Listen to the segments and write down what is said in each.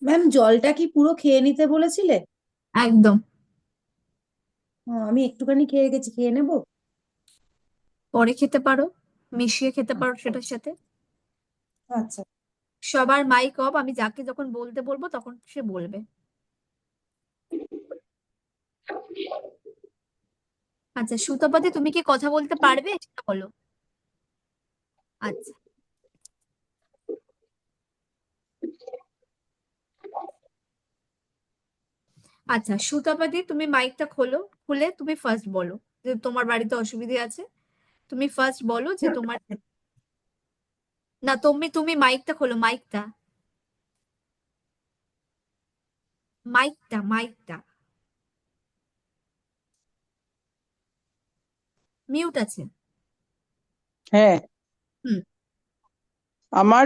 Ma'am, জলটা কি পুরো খেয়ে নিতে বলেছিলে? একদম। আমি একটুখানি খেয়ে গেছি, খেয়ে নেবো। পরে খেতে পারো, মিশিয়ে খেতে পারো সেটার সাথে। আচ্ছা। সবার মাইক অফ, আমি যাকে যখন বলতে বলবো তখন সে বলবে। আচ্ছা সুতপাতে, তুমি কি কথা বলতে পারবে সেটা বলো। আচ্ছা। আচ্ছা সুতপাদি, তুমি মাইকটা খোলো। খুলে তুমি ফার্স্ট বলো যে তোমার বাড়িতে অসুবিধে আছে। তুমি ফার্স্ট বলো যে তোমার, না তুমি তুমি মাইকটা খোলো, মাইকটা, মাইকটা মিউট আছে। হ্যাঁ, হুম। আমার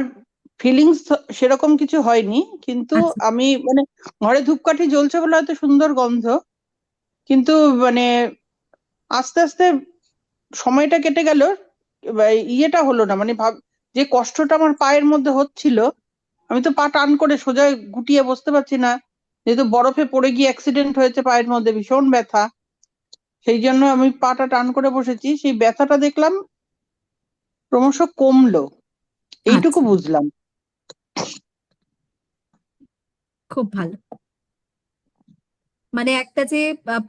ফিলিংস সেরকম কিছু হয়নি, কিন্তু আচ্ছা। আমি মানে ঘরে ধূপকাঠি জ্বলছে বলে হয়তো সুন্দর গন্ধ, কিন্তু মানে আস্তে আস্তে সময়টা কেটে গেল, এবার ইয়েটা হলো না, মানে যে কষ্টটা আমার পায়ের মধ্যে হচ্ছিল, আমি তো পা টান করে সোজা গুটিয়ে বসতে পারছি না, যেহেতু বরফে পড়ে গিয়ে অ্যাক্সিডেন্ট হয়েছে, পায়ের মধ্যে ভীষণ ব্যথা। সেই জন্য আমি পাটা টান করে বসেছি, সেই ব্যথাটা দেখলাম ক্রমশ কমলো, এইটুকু আচ্ছা, বুঝলাম। খুব ভালো। মানে একটা যে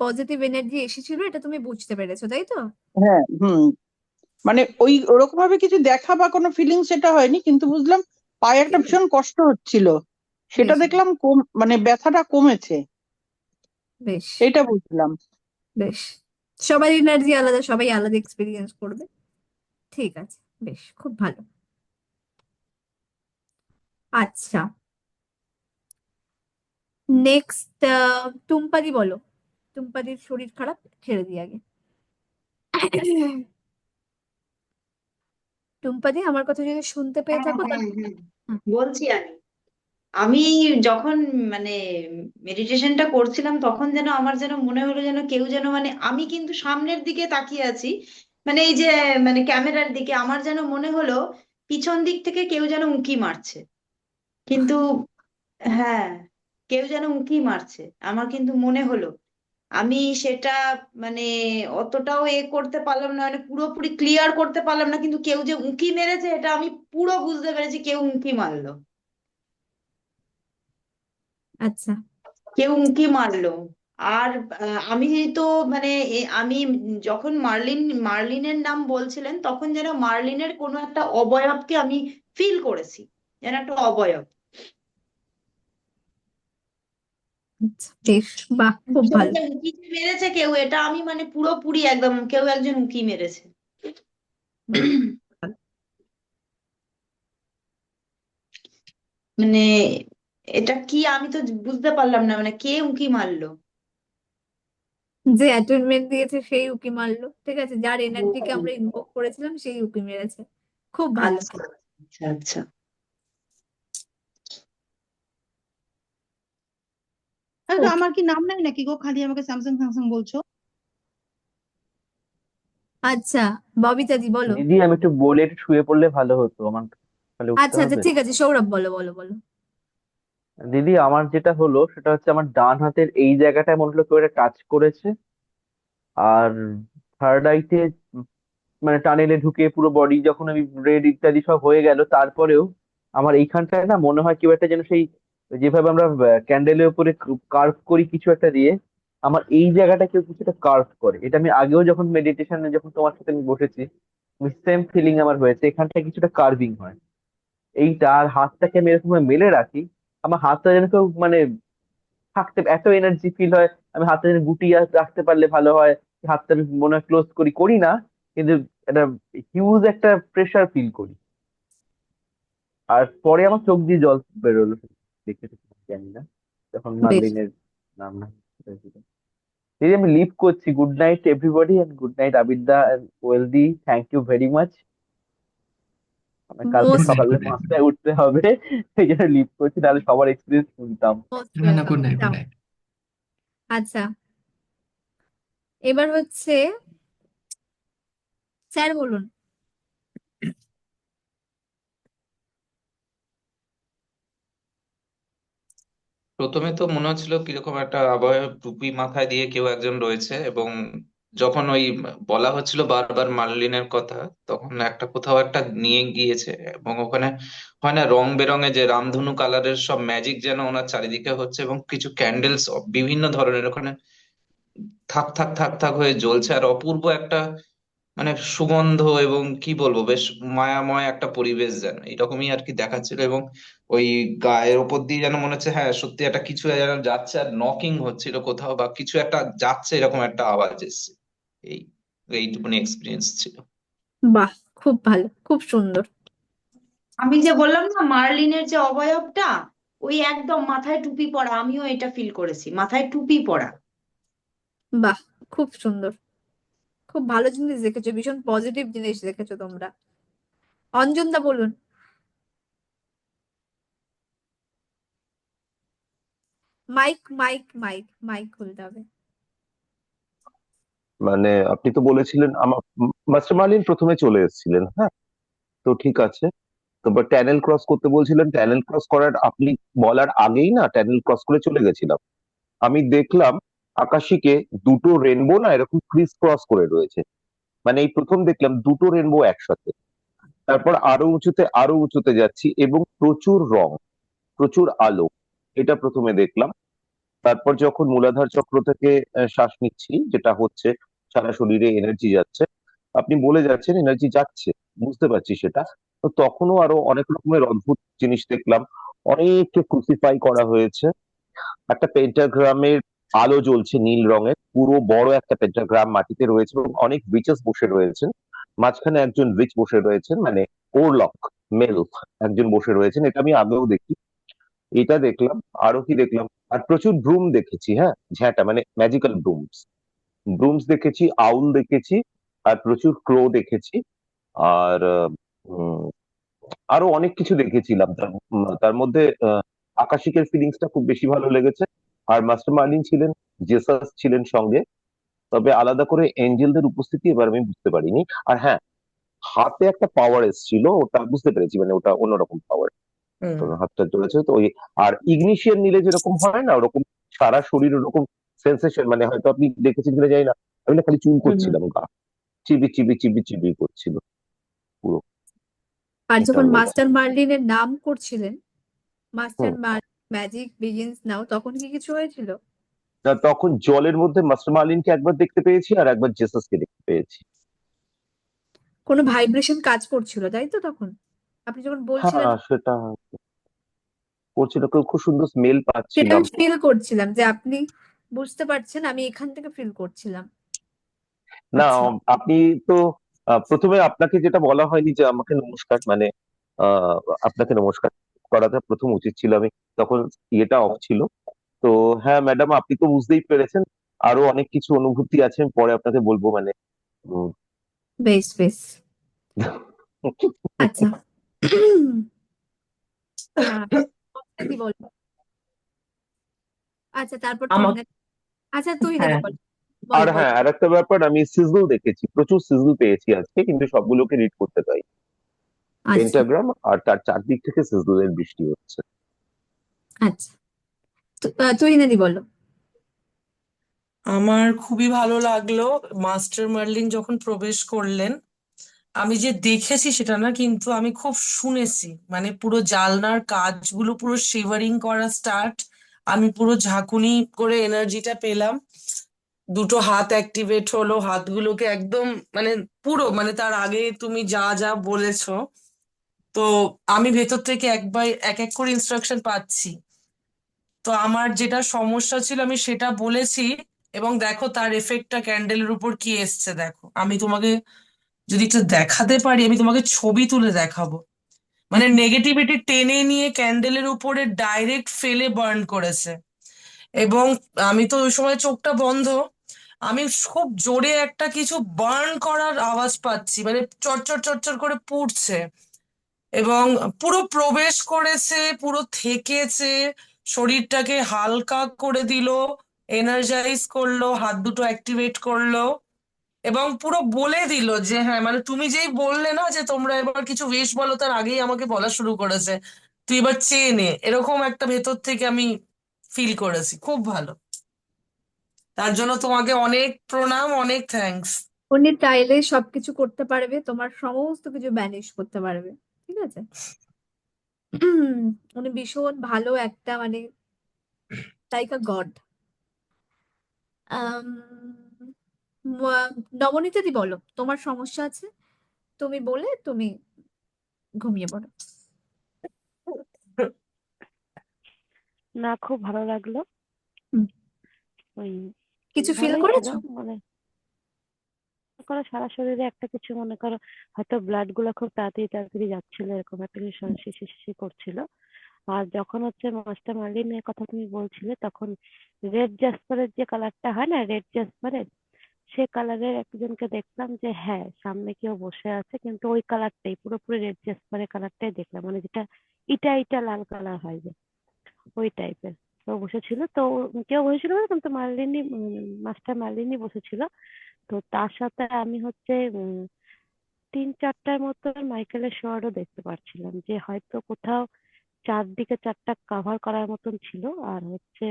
পজিটিভ এনার্জি এসেছিল এটা তুমি বুঝতে পেরেছো, তাই তো? হ্যাঁ, হুম। মানে ওই ওরকম ভাবে কিছু দেখা বা কোনো ফিলিং সেটা হয়নি, কিন্তু বুঝলাম পায়ে একটা ঠিক ভীষণ আছে। কষ্ট হচ্ছিল, সেটা বেশ, দেখলাম কম, মানে ব্যথাটা কমেছে, বেশ, এটা বুঝলাম। বেশ। সবার এনার্জি আলাদা, সবাই আলাদা এক্সপিরিয়েন্স করবে। ঠিক আছে, বেশ, খুব ভালো। আচ্ছা, নেক্সট টুম্পাদি বলো। টুম্পাদির শরীর খারাপ, ছেড়ে দিই আগে। টুম্পাদি, আমার কথা যদি শুনতে পেয়ে হ্যাঁ থাকো হ্যাঁ তাহলে হ্যাঁ, হুম, বলছি আমি। আমি যখন মানে মেডিটেশনটা করছিলাম তখন যেন আমার যেন মনে হলো যেন কেউ যেন, মানে আমি কিন্তু সামনের দিকে তাকিয়ে আছি, মানে এই যে মানে ক্যামেরার দিকে, আমার যেন মনে হলো পিছন দিক থেকে কেউ যেন উঁকি মারছে। কিন্তু হ্যাঁ, কেউ যেন উঁকি মারছে, আমার কিন্তু মনে হলো। আমি সেটা মানে অতটাও করতে পারলাম না, মানে পুরোপুরি ক্লিয়ার করতে পারলাম না, কিন্তু কেউ যে উঁকি মেরেছে এটা আমি পুরো বুঝতে পেরেছি, কেউ উঁকি মারলো। আচ্ছা, কেউ উঁকি মারলো। আর আমি তো মানে আমি যখন মার্লিনের নাম বলছিলেন তখন যেন মার্লিনের কোনো একটা অবয়বকে আমি ফিল করেছি, যেন একটা অবয়ব। আচ্ছা, বেশ, বাহ, খুব সেটা ভালো। যে উঁকি যে মেরেছে কেউ, এটা আমি মানে পুরোপুরি একদম কেউ একজন উঁকি মেরেছে। বাহ, ভালো। মানে এটা কি আমি তো বুঝতে পারলাম না, মানে কে উঁকি মারলো। যে অ্যাটেনমেন্ট দিয়েছে সেই উকি মারলো, ঠিক আছে, যার এনার্জিকে আমরা ইনভোক করেছিলাম সেই উকি মেরেছে। খুব ভালো। আচ্ছা আচ্ছা আচ্ছা। আরে, ওকে। আমার কি নাম নাই নাকি গো? খালি আমাকে স্যামসাং স্যামসাং বলছো। আচ্ছা, ববিতাজি বলো। দিদি, আমি একটু বলে একটু শুয়ে পড়লে ভালো হতো আমার, তাহলে উঠতে আচ্ছা, আচ্ছা, হবে। ঠিক আছে, সৌরভ বলো, বলো, বলো। দিদি, আমার যেটা হলো সেটা হচ্ছে আমার ডান হাতের এই জায়গাটায় মনে হলো কেউ একটা টাচ করেছে। আর থার্ড আইতে মানে টানেলে ঢুকে পুরো বডি যখন আমি রেড ইত্যাদি সব হয়ে গেল, তারপরেও আমার এইখানটায় না মনে হয় কেউ একটা যেন সেই, যেভাবে আমরা ক্যান্ডেলের উপরে কার্ভ করি কিছু একটা দিয়ে, আমার এই জায়গাটা কেউ কিছুটা কার্ভ করে। এটা আমি আগেও যখন মেডিটেশনে যখন তোমার সাথে আমি বসেছি, সেম ফিলিং আমার হয়েছে, এখানটায় কিছুটা কার্ভিং হয়। এইটা আর হাতটাকে আমি এরকম ভাবে মেলে রাখি, আমার হাতটা যেন কেউ মানে থাকতে এত এনার্জি ফিল হয়। আমি হাতটা যেন গুটিয়ে রাখতে পারলে ভালো হয়। হাতটা আমি মনে হয় ক্লোজ করি করি না, কিন্তু একটা হিউজ একটা প্রেসার ফিল করি। আর পরে আমার চোখ দিয়ে জল বেরোলো, দেখে তো জানি না, যখন বেশ। মার্লিনের নাম না। দিদি, আমি লিভ করছি। Good night everybody, and good night আবিদ্যা এন্ড ওয়েলদি, থ্যাংক ইউ ভেরি মাচ। আমার কালকে গুড মোস্ট, নাইট, সকালে গুড নাইট। 5টায় উঠতে হবে, এই জন্য লিভ করছি, নাহলে সবার এক্সপিরিয়েন্স শুনতাম। মোস্ট না না, ওয়েলকাম, গুড নাইট, গুড যাও। নাইট। আচ্ছা, এবার হচ্ছে স্যার বলুন। প্রথমে তো মনে হচ্ছিল কিরকম একটা আবহাওয়া, টুপি মাথায় দিয়ে কেউ একজন রয়েছে, এবং যখন ওই বলা হচ্ছিল বারবার মার্লিনের কথা, তখন একটা কোথাও একটা নিয়ে গিয়েছে, এবং ওখানে হয় না রং বেরঙে যে রামধনু কালারের সব ম্যাজিক যেন ওনার চারিদিকে হচ্ছে, এবং কিছু ক্যান্ডেলস বিভিন্ন ধরনের ওখানে থাক থাক থাক থাক হয়ে জ্বলছে, আর অপূর্ব একটা মানে সুগন্ধ, এবং কি বলবো, বেশ মায়াময় একটা পরিবেশ যেন এরকমই আর কি দেখাচ্ছিল। এবং ওই গায়ের ওপর দিয়ে যেন মনে হচ্ছে হ্যাঁ সত্যি একটা কিছু যেন যাচ্ছে, আর নকিং হচ্ছিল কোথাও, বা কিছু একটা যাচ্ছে, এরকম একটা আওয়াজ এসছে। এই এইটুকুনি এক্সপিরিয়েন্স ছিল। বাহ, খুব ভালো, খুব সুন্দর। আমি যে বললাম না মার্লিনের যে অবয়বটা, ওই একদম মাথায় টুপি পরা, আমিও এটা ফিল করেছি, মাথায় টুপি পরা। বাহ, খুব সুন্দর, খুব ভালো জিনিস দেখেছো, ভীষণ পজিটিভ জিনিস দেখেছো তোমরা। অঞ্জন দা বলুন। মাইক মাইক মাইক মাইক খুলতে হবে। মানে আপনি তো বলেছিলেন আমার মাস্টার মার্লিন প্রথমে চলে এসেছিলেন, হ্যাঁ, তো ঠিক আছে। তো ট্যানেল ক্রস করতে বলছিলেন, ট্যানেল ক্রস করার আপনি বলার আগেই না ট্যানেল ক্রস করে চলে গেছিলাম। আমি দেখলাম আকাশিকে দুটো রেনবো না এরকম ক্রিস ক্রস করে রয়েছে। মানে এই প্রথম দেখলাম দুটো রেনবো একসাথে। তারপর আরো উঁচুতে যাচ্ছি এবং প্রচুর রং, প্রচুর আলো, এটা প্রথমে দেখলাম। তারপর যখন মূলাধার চক্র থেকে শ্বাস নিচ্ছি, যেটা হচ্ছে সারা শরীরে এনার্জি যাচ্ছে, আপনি বলে যাচ্ছেন এনার্জি যাচ্ছে, বুঝতে পারছি সেটা। তো তখনও আরো অনেক রকমের অদ্ভুত জিনিস দেখলাম। অনেককে ক্রুসিফাই করা হয়েছে, একটা পেন্টাগ্রামের আলো জ্বলছে নীল রঙের, পুরো বড় একটা পেন্টাগ্রাম মাটিতে রয়েছে এবং অনেক উইচেস বসে রয়েছেন। মাঝখানে একজন উইচ বসে রয়েছেন, মানে ওরলক মেল একজন বসে রয়েছেন, এটা আমি আগেও দেখি। এটা দেখলাম। আরো কি দেখলাম, আর প্রচুর ব্রুম দেখেছি, হ্যাঁ, ঝ্যাঁটা মানে ম্যাজিক্যাল ব্রুমস, ব্রুমস দেখেছি, আউল দেখেছি, আর প্রচুর ক্রো দেখেছি। আর উম, আরো অনেক কিছু দেখেছিলাম। তার মধ্যে আকাশিকের ফিলিংসটা খুব বেশি ভালো লেগেছে। আর মাস্টার মার্লিন ছিলেন, জেসাস ছিলেন সঙ্গে। তবে আলাদা করে এঞ্জেলদের উপস্থিতি এবার আমি বুঝতে পারিনি। আর হ্যাঁ, হাতে একটা পাওয়ার এসেছিল, ওটা বুঝতে পেরেছি, মানে ওটা অন্যরকম পাওয়ার। হুম। হাতটা চলেছে তো ওই, আর ইগনিশিয়ান নিলে যেরকম হয় না ওরকম সারা শরীর ওরকম সেন্সেশন, মানে হয়তো আপনি দেখেছেন কিনা জানি না, আমি না খালি চুল হুম হুম। করছিলাম, গা চিবি চিবি চিবি চিবি করছিল পুরো। আর এটা যখন হয়েছে। মাস্টার মার্লিনের নাম করছিলেন, মাস্টার হুম। ম্যাজিক বিগিনস নাও, তখন কি কিছু হয়েছিল? তা তখন জলের মধ্যে মাস্টার মার্লিনকে একবার দেখতে পেয়েছি আর একবার জেসাসকে দেখতে পেয়েছি। কোনো ভাইব্রেশন কাজ করছিল তাই তো তখন আপনি যখন বলছিলেন? হ্যাঁ, সেটা করছিল, খুব সুন্দর স্মেল সেটা পাচ্ছিলাম। আমি ফিল করছিলাম যে আপনি বুঝতে পারছেন, আমি এখান থেকে ফিল করছিলাম। না, আচ্ছা, আপনি তো প্রথমে আপনাকে যেটা বলা হয়নি যে আমাকে নমস্কার, মানে আহ, আপনাকে নমস্কার করাটা প্রথম উচিত ছিল, আমি তখন ইয়েটা অফ ছিল। তো হ্যাঁ ম্যাডাম, আপনি তো বুঝতেই পেরেছেন। আরো অনেক কিছু অনুভূতি আছে, আমি পরে আপনাকে বলবো, মানে উম, বেশ বেশ। আচ্ছা। আহ, দি বলো। আচ্ছা, তারপর আমার, তুহিনা। আচ্ছা, তুহিনা দি হ্যাঁ, বলো, আর বলো বলো। হ্যাঁ, আর একটা ব্যাপার, আমি সিজল দেখেছি, প্রচুর সিজল পেয়েছি আজকে, কিন্তু সবগুলোকে রিড করতে পাই। আচ্ছা পেন্টাগ্রাম আর তার চারদিক থেকে সিজলের বৃষ্টি হচ্ছে। আচ্ছা, তুহিনা দি বলো। আমার খুবই ভালো লাগলো মাস্টার মার্লিন যখন প্রবেশ করলেন। আমি যে দেখেছি সেটা না, কিন্তু আমি খুব শুনেছি, মানে পুরো জানলার কাঁচগুলো পুরো শিভারিং করা স্টার্ট। আমি পুরো ঝাঁকুনি করে এনার্জিটা পেলাম। দুটো হাত অ্যাক্টিভেট হলো, হাতগুলোকে একদম মানে পুরো, মানে তার আগে তুমি যা যা বলেছো, তো আমি ভেতর থেকে এক এক করে ইনস্ট্রাকশন পাচ্ছি। তো আমার যেটা সমস্যা ছিল আমি সেটা বলেছি, এবং দেখো তার এফেক্টটা ক্যান্ডেলের উপর কি এসছে। দেখো, আমি তোমাকে যদি একটু দেখাতে পারি, আমি তোমাকে ছবি তুলে দেখাবো। মানে নেগেটিভিটি টেনে নিয়ে ক্যান্ডেলের উপরে ডাইরেক্ট ফেলে বার্ন করেছে। এবং আমি তো ওই সময় চোখটা বন্ধ, আমি খুব জোরে একটা কিছু বার্ন করার আওয়াজ পাচ্ছি, মানে চরচর চরচর করে পুড়ছে। এবং পুরো প্রবেশ করেছে, পুরো থেকেছে, শরীরটাকে হালকা করে দিল, এনার্জাইজ করলো, হাত দুটো অ্যাক্টিভেট করলো, এবং পুরো বলে দিল যে হ্যাঁ, মানে তুমি যেই বললে না যে তোমরা এবার কিছু বেশ বলো, তার আগেই আমাকে বলা শুরু করেছে তুই এবার চেয়ে নে, এরকম একটা ভেতর থেকে আমি ফিল করেছি, খুব ভালো। তার জন্য তোমাকে অনেক প্রণাম, অনেক থ্যাঙ্কস। উনি চাইলে সবকিছু করতে পারবে, তোমার সমস্ত কিছু ব্যানিশ করতে পারবে, ঠিক আছে? উনি ভীষণ ভালো একটা মানে লাইক আ গড। নবনীতা দি বলো, তোমার সমস্যা আছে, তুমি বলে তুমি ঘুমিয়ে পড়ো। না, খুব ভালো লাগলো। হুম, ওই কিছু ফিল ভালোই ছিল, করেছো? মানে মনে করো সারা শরীরে একটা কিছু, মনে করো হয়তো ব্লাড গুলো খুব তাড়াতাড়ি তাড়াতাড়ি যাচ্ছিল, এরকম একটা কিছু শিশি শিশি করছিল। আর যখন হচ্ছে মাস্টার মার্লিনের কথা তুমি বলছিলে, তখন রেড জাসপারের যে কালারটা হয় না, রেড জাসপারের সে কালারের একজনকে দেখলাম, যে হ্যাঁ সামনে কেউ বসে আছে, কিন্তু ওই কালারটাই পুরোপুরি রেড জাসপারের কালারটাই দেখলাম, মানে যেটা ইটা ইটা লাল কালার হয় যে ওই টাইপের। তো বসেছিল, তো কেউ বসেছিল না, কিন্তু মার্লিনী মাস্টার মার্লিনী বসেছিল। তো তার সাথে আমি হচ্ছে 3-4টার মতো মাইকেলের শর্টও দেখতে পাচ্ছিলাম, যে হয়তো কোথাও চারদিকে চারটা কাভার করার মতন ছিল। আর হচ্ছে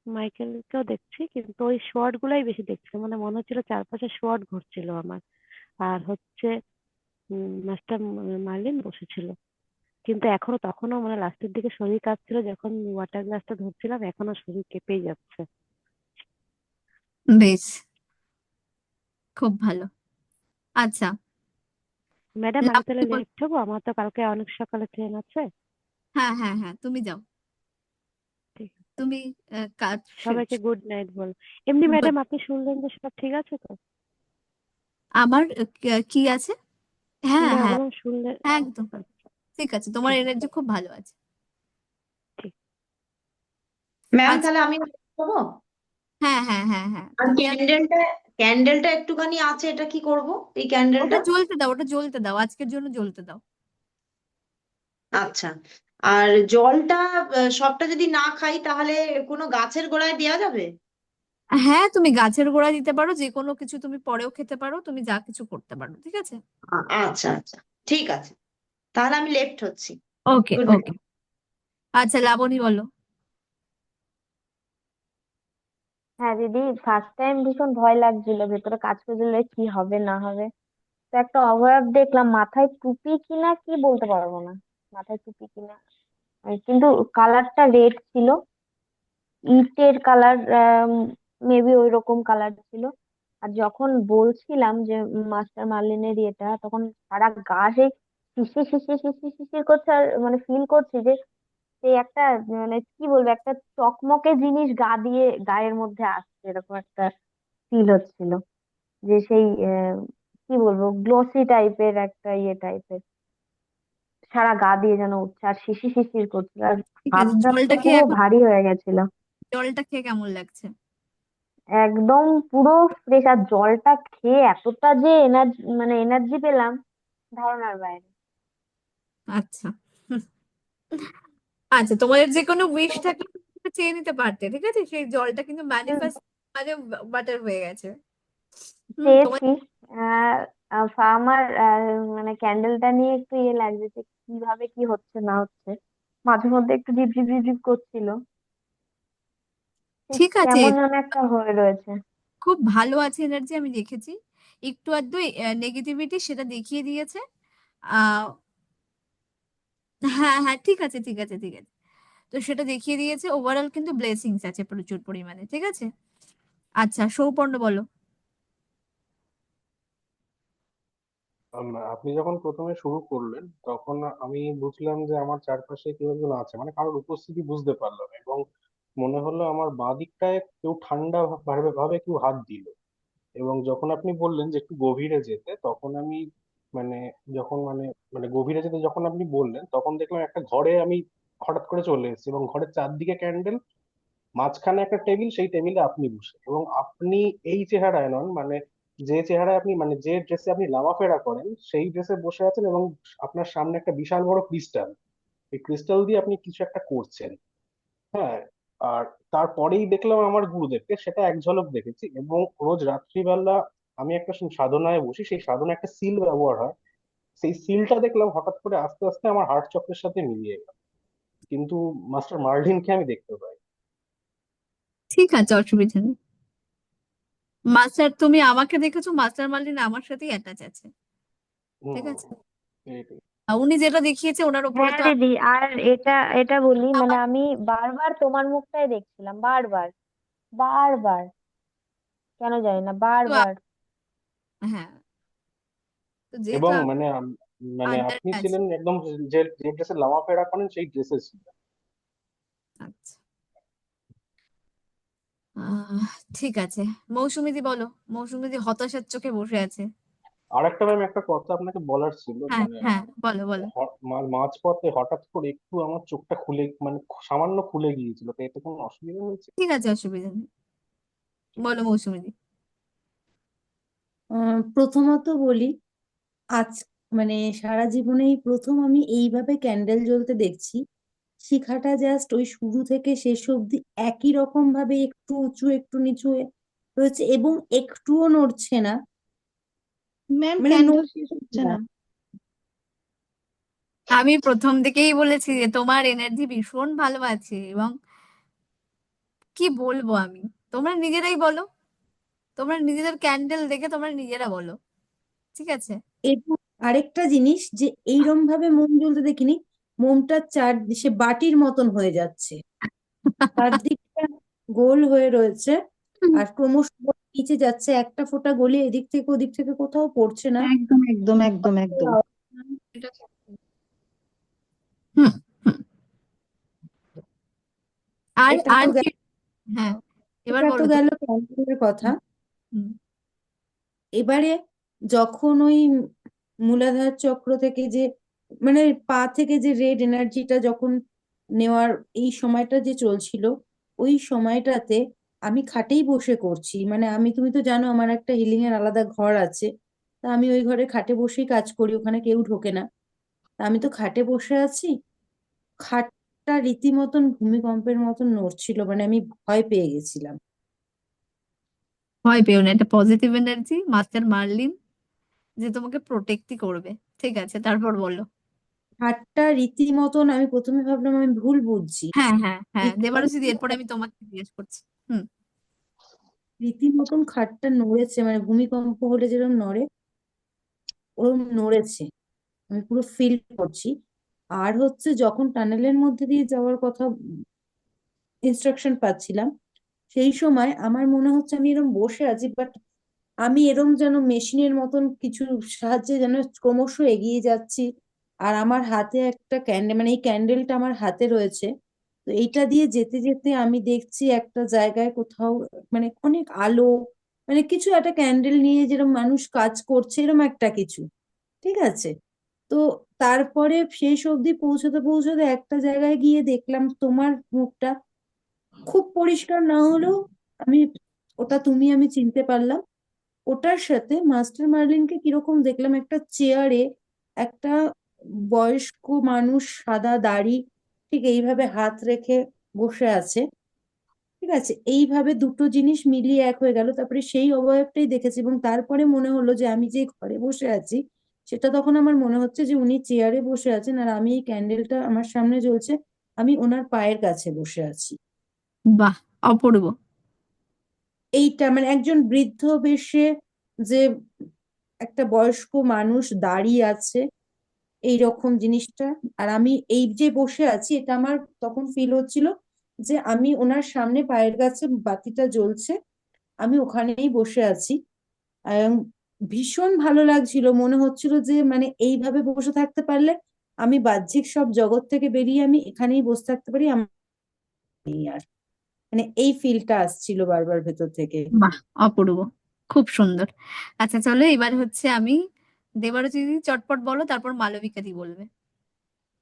মাইকেলকেও দেখছি, কিন্তু ওই শর্ট গুলাই বেশি দেখছিলাম, মানে মনে হচ্ছিল চারপাশে শর্ট ঘুরছিল আমার। আর হচ্ছে মাস্টার মার্লিন বসেছিল। কিন্তু এখনো তখনও মানে লাস্টের দিকে শরীর কাঁপছিল, যখন ওয়াটার গ্লাসটা ধরছিলাম এখনো শরীর কেঁপেই যাচ্ছে। বেশ, খুব ভালো। আচ্ছা, ম্যাডাম আমি তাহলে লাবণী বল। লেট হবো, আমার তো কালকে অনেক সকালে ট্রেন আছে। হ্যাঁ হ্যাঁ হ্যাঁ, তুমি যাও, ঠিক আছে। তুমি কাজ সবাইকে গুড নাইট বল। এমনি good. ম্যাডাম আপনি শুনলেন যে সব ঠিক আছে তো? আমার কি আছে? হ্যাঁ না, হ্যাঁ, বললাম শুনলেন। একদম আচ্ছা, ঠিক আছে, তোমার ঠিক আছে, এনার্জি খুব ভালো আছে। ঠিক। ম্যাম আচ্ছা, তাহলে আমি যাবো। হ্যাঁ হ্যাঁ হ্যাঁ হ্যাঁ, আর তুমি ক্যান্ডেলটা ক্যান্ডেলটা একটুখানি আছে, এটা কি করব এই ওটা ক্যান্ডেলটা? জ্বলতে দাও, ওটা জ্বলতে দাও, আজকের জন্য জ্বলতে দাও। আচ্ছা। আর জলটা সবটা যদি না খাই তাহলে কোনো গাছের গোড়ায় দেওয়া যাবে? হ্যাঁ, তুমি গাছের গোড়ায় দিতে পারো, যে কোনো কিছু তুমি পরেও খেতে পারো, তুমি যা কিছু করতে পারো, ঠিক আছে? আচ্ছা আচ্ছা, ঠিক আছে, তাহলে আমি লেফট হচ্ছি। Okay good night. ওকে। আচ্ছা, লাবণী বলো। হ্যাঁ দিদি, ফার্স্ট টাইম ভীষণ ভয় লাগছিল, ভেতরে কাজ করে দিলে কি হবে না হবে। তো একটা অবয়ব দেখলাম, মাথায় টুপি কিনা কি বলতে পারবো না, মাথায় টুপি কিনা, কিন্তু কালারটা রেড ছিল, ইটের কালার, মেবি ওই রকম কালার ছিল। আর যখন বলছিলাম যে মাস্টার মার্লিনের ইয়েটা, তখন সারা গা সেই শিশির শিশির শিশির শিশির করছে, আর মানে ফিল করছি যে সেই একটা, মানে কি বলবো, একটা চকমকে জিনিস গা দিয়ে গায়ের মধ্যে আসছে, এরকম একটা ফিল হচ্ছিল, যে সেই কি বলবো, গ্লসি টাইপের একটা ইয়ে টাইপের, সারা গা দিয়ে যেন উঠছে আর শিশির শিশির করছিল, আর ঠিক হাত আছে, টাত তো পুরো ভারী হয়ে গেছিল। জলটা খেয়ে কেমন লাগছে? একদম পুরো ফ্রেশ, আর জলটা খেয়ে এতটা যে এনার্জি, মানে এনার্জি পেলাম ধারণার বাইরে। আচ্ছা, হুম, আচ্ছা, তোমাদের যে কোনো উইশ থাকলে তোমরা চেয়ে নিতে পারতে, ঠিক আছে? সেই জলটা কিন্তু হুম, ম্যানিফেস্ট মানে বাটার হয়ে গেছে। তোমার চেয়েছি। আহ আমার মানে ক্যান্ডেলটা নিয়ে একটু ইয়ে লাগছে, যে কিভাবে কি হচ্ছে না হচ্ছে, মাঝে মধ্যে একটু ঝিপ ঝিপ ঝিপ ঝিপ করছিল, ঠিক ঠিক আছে, কেমন যেন একটা হয়ে রয়েছে। খুব ভালো আছে এনার্জি, আমি দেখেছি। একটু আধটু নেগেটিভিটি সেটা দেখিয়ে দিয়েছে। আহ হ্যাঁ হ্যাঁ, ঠিক আছে ঠিক আছে ঠিক আছে, তো সেটা দেখিয়ে দিয়েছে। ওভারঅল কিন্তু ব্লেসিংস আছে প্রচুর পরিমাণে, ঠিক আছে? আচ্ছা, সৌপর্ণ বলো। আপনি যখন প্রথমে শুরু করলেন তখন আমি বুঝলাম যে আমার চারপাশে কেউ একজন আছে, মানে কারোর উপস্থিতি বুঝতে পারলাম, এবং মনে হলো আমার বাঁ দিকটায় কেউ ঠান্ডা ভাবে ভাবে কেউ হাত দিল। এবং যখন আপনি বললেন যে একটু গভীরে যেতে, তখন আমি মানে যখন মানে মানে গভীরে যেতে যখন আপনি বললেন, তখন দেখলাম একটা ঘরে আমি হঠাৎ করে চলে এসেছি, এবং ঘরের চারদিকে ক্যান্ডেল, মাঝখানে একটা টেবিল, সেই টেবিলে আপনি বসে, এবং আপনি এই চেহারায় নন, মানে যে চেহারায় আপনি, মানে যে ড্রেসে আপনি লামাফেরা করেন সেই ড্রেসে বসে আছেন, এবং আপনার সামনে একটা বিশাল বড় ক্রিস্টাল, এই ক্রিস্টাল দিয়ে আপনি কিছু একটা করছেন। হ্যাঁ। আর তারপরেই দেখলাম আমার গুরুদেবকে, সেটা এক ঝলক দেখেছি। এবং রোজ রাত্রিবেলা আমি একটা সাধনায় বসি, সেই সাধনায় একটা সিল ব্যবহার হয়, সেই সিলটা দেখলাম হঠাৎ করে আস্তে আস্তে আমার হার্ট চক্রের সাথে মিলিয়ে গেল, কিন্তু মাস্টার মার্লিনকে আমি দেখতে পাই। ঠিক আছে, অসুবিধা নেই। মাস্টার, তুমি আমাকে দেখেছো, মাস্টার মার্লিন আমার সাথেই অ্যাটাচ আছে, ঠিক হুম, আছে? এইটাই। আর উনি যেটা দেখিয়েছে ওনার উপরে হ্যাঁ তো দিদি, আর এটা এটা বলি, মানে আমার আমি বারবার তোমার মুখটাই দেখছিলাম, বারবার বারবার, কেন জানি না, তো বারবার। হ্যাঁ, তো যেহেতু এবং আমি মানে আন্ডারে আপনি আছি। ছিলেন একদম যে যে ড্রেসে লামাফেরা করেন সেই ড্রেসে ছিলেন। আচ্ছা, আহ, ঠিক আছে। মৌসুমীদি বলো। মৌসুমীদি হতাশার চোখে বসে আছে। আর একটা ম্যাম, একটা কথা আপনাকে বলার ছিল, হ্যাঁ হ্যাঁ, বলো বলো। মাঝপথে হঠাৎ করে একটু আমার চোখটা খুলে, মানে সামান্য খুলে গিয়েছিল, তো এতে কোনো অসুবিধা হয়েছে? ঠিক আছে, অসুবিধা নেই, বলো মৌসুমীদি। প্রথমত বলি, আজ মানে সারা জীবনেই প্রথম আমি এইভাবে ক্যান্ডেল জ্বলতে দেখছি। শিখাটা জাস্ট ওই শুরু থেকে শেষ অবধি একই রকম ভাবে একটু উঁচু একটু নিচু হয়ে রয়েছে এবং একটুও নড়ছে না, ম্যাম মানে ক্যান্ডেল শেষ নড়ছে হচ্ছে না। না। আমি প্রথম থেকেই বলেছি যে তোমার এনার্জি ভীষণ ভালো আছে, এবং কি বলবো আমি, তোমরা নিজেরাই বলো, তোমরা নিজেদের ক্যান্ডেল দেখে তোমরা নিজেরা বলো, ঠিক আছে? এবং আরেকটা জিনিস, যে এইরকম ভাবে মোম জ্বলতে দেখিনি। মোমটা চারদিকে বাটির মতন হয়ে যাচ্ছে, চারদিকটা গোল হয়ে রয়েছে আর ক্রমশ নিচে যাচ্ছে, একটা ফোঁটা গলিয়ে এদিক থেকে ওদিক থেকে কোথাও পড়ছে না। একদম একদম একদম একদম। এটা হুম হুম। আর এটা আর তো কি? হ্যাঁ, এবার এটা তো বলো তো। গেল ক্যান্ডেলের কথা। হুম, এবারে যখন ওই মূলাধার চক্র থেকে যে, মানে পা থেকে যে রেড এনার্জিটা যখন নেওয়ার এই সময়টা যে চলছিল, ওই সময়টাতে আমি খাটেই বসে করছি। মানে আমি, তুমি তো জানো আমার একটা হিলিং এর আলাদা ঘর আছে, তা আমি ওই ঘরে খাটে বসেই কাজ করি, ওখানে কেউ ঢোকে না। তা আমি তো খাটে বসে আছি, খাটটা রীতিমতন ভূমিকম্পের মতন নড়ছিল, মানে আমি ভয় পেয়ে গেছিলাম। ভয় পেও না, এটা পজিটিভ এনার্জি, মাস্টার মার্লিন যে তোমাকে প্রোটেক্টই করবে। ঠিক আছে, তারপর বলো। খাটটা রীতিমতন, আমি প্রথমে ভাবলাম আমি ভুল বুঝছি। হ্যাঁ হ্যাঁ হ্যাঁ, দেবারসি দি, রীতিমতন এরপরে আমি তোমাকে জিজ্ঞেস করছি। হুম। রীতিমতন খাটটা নড়েছে, মানে ভূমিকম্প হলে যেরকম নড়ে ওরকম নড়েছে, আমি পুরো ফিল করছি। আর হচ্ছে যখন টানেলের মধ্যে দিয়ে যাওয়ার কথা ইনস্ট্রাকশন পাচ্ছিলাম, সেই সময় আমার মনে হচ্ছে আমি এরকম বসে আছি, বাট আমি এরম যেন মেশিনের মতন কিছু সাহায্যে যেন ক্রমশ এগিয়ে যাচ্ছি। আর আমার হাতে একটা ক্যান্ডেল, মানে এই ক্যান্ডেলটা আমার হাতে রয়েছে, তো এইটা দিয়ে যেতে যেতে আমি দেখছি একটা জায়গায় কোথাও, মানে অনেক আলো, মানে কিছু একটা ক্যান্ডেল নিয়ে যেরকম মানুষ কাজ করছে এরকম একটা কিছু, ঠিক আছে? তো তারপরে শেষ অবধি পৌঁছতে পৌঁছতে একটা জায়গায় গিয়ে দেখলাম তোমার মুখটা খুব পরিষ্কার না হলেও আমি, ওটা তুমি, আমি চিনতে পারলাম। ওটার সাথে মাস্টার মার্লিনকে কিরকম দেখলাম, একটা চেয়ারে একটা বয়স্ক মানুষ, সাদা দাড়ি, ঠিক এইভাবে হাত রেখে বসে আছে, ঠিক আছে? এইভাবে দুটো জিনিস মিলিয়ে এক হয়ে গেল, তারপরে সেই অবয়বটাই দেখেছি এবং তারপরে মনে হলো যে আমি যে ঘরে বসে আছি সেটা তখন আমার মনে হচ্ছে যে উনি চেয়ারে বসে আছেন আর আমি, এই ক্যান্ডেলটা আমার সামনে জ্বলছে, আমি ওনার পায়ের কাছে বসে আছি। বাহ, অপূর্ব। এইটা মানে একজন বৃদ্ধ বেশে, যে একটা বয়স্ক মানুষ দাঁড়িয়ে আছে, এই রকম জিনিসটা। আর আমি এই যে বসে আছি, এটা আমার তখন ফিল হচ্ছিল যে আমি ওনার সামনে পায়ের কাছে বাতিটা জ্বলছে, আমি ওখানেই বসে আছি। এবং ভীষণ ভালো লাগছিল, মনে হচ্ছিল যে মানে এইভাবে বসে থাকতে পারলে আমি বাহ্যিক সব জগৎ থেকে বেরিয়ে আমি এখানেই বসে থাকতে পারি, আমার নেই আর, মানে এই ফিলটা আসছিল বারবার ভেতর থেকে। বাহ, অপূর্ব, খুব সুন্দর। আচ্ছা চলো, এবার হচ্ছে আমি, দেবারসি দি চটপট বলো, তারপর মালবিকা দি বলবে।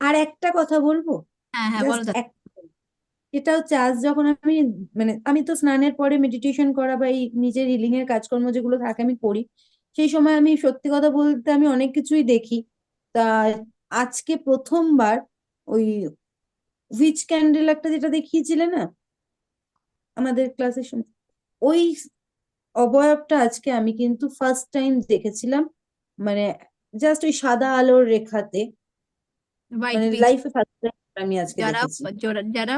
আর একটা কথা বলবো, হ্যাঁ হ্যাঁ, বলো জাস্ট তো। এক, এটা হচ্ছে আজ যখন আমি, মানে আমি তো স্নানের পরে মেডিটেশন করা বা এই নিজের হিলিং এর কাজকর্ম যেগুলো থাকে আমি করি, সেই সময় আমি সত্যি কথা বলতে আমি অনেক কিছুই দেখি। তা আজকে প্রথমবার ওই উইচ ক্যান্ডেল একটা যেটা দেখিয়েছিলে না আমাদের ক্লাসের সময়, ওই অবয়বটা আজকে আমি কিন্তু ফার্স্ট টাইম দেখেছিলাম, মানে জাস্ট ওই সাদা আলোর রেখাতে, হোয়াইট মানে উইচ, লাইফে ফার্স্ট টাইম আমি আজকে যারা দেখেছি। যারা যারা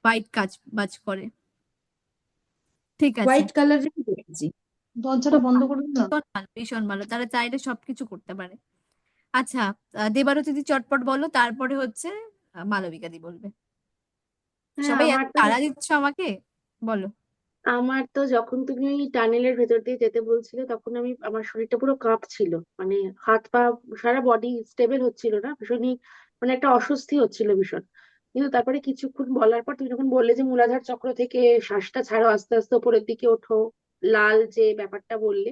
হোয়াইট কাজ বাজ করে। ঠিক আছে, হোয়াইট কালারের দেখেছি। দরজাটা খুব বন্ধ ভালো, করে দিলাম। ভীষণ ভালো, ভীষণ ভালো। তারা চাইলে সবকিছু করতে পারে। আচ্ছা, দেবারতী দি চটপট বলো, তারপরে হচ্ছে মালবিকা দি বলবে। হ্যাঁ, সবাই এত আমার তো তাড়া দিচ্ছ আমাকে, বলো। আমার তো যখন তুমি ওই টানেলের ভেতর দিয়ে যেতে বলছিলে তখন আমার শরীরটা পুরো কাঁপছিল, মানে হাত পা সারা বডি স্টেবল হচ্ছিল না, ভীষণই মানে একটা অস্বস্তি হচ্ছিল ভীষণ। কিন্তু তারপরে কিছুক্ষণ বলার পর তুমি যখন বললে যে মূলাধার চক্র থেকে শ্বাসটা ছাড়ো, আস্তে আস্তে উপরের দিকে ওঠো, লাল যে ব্যাপারটা বললে,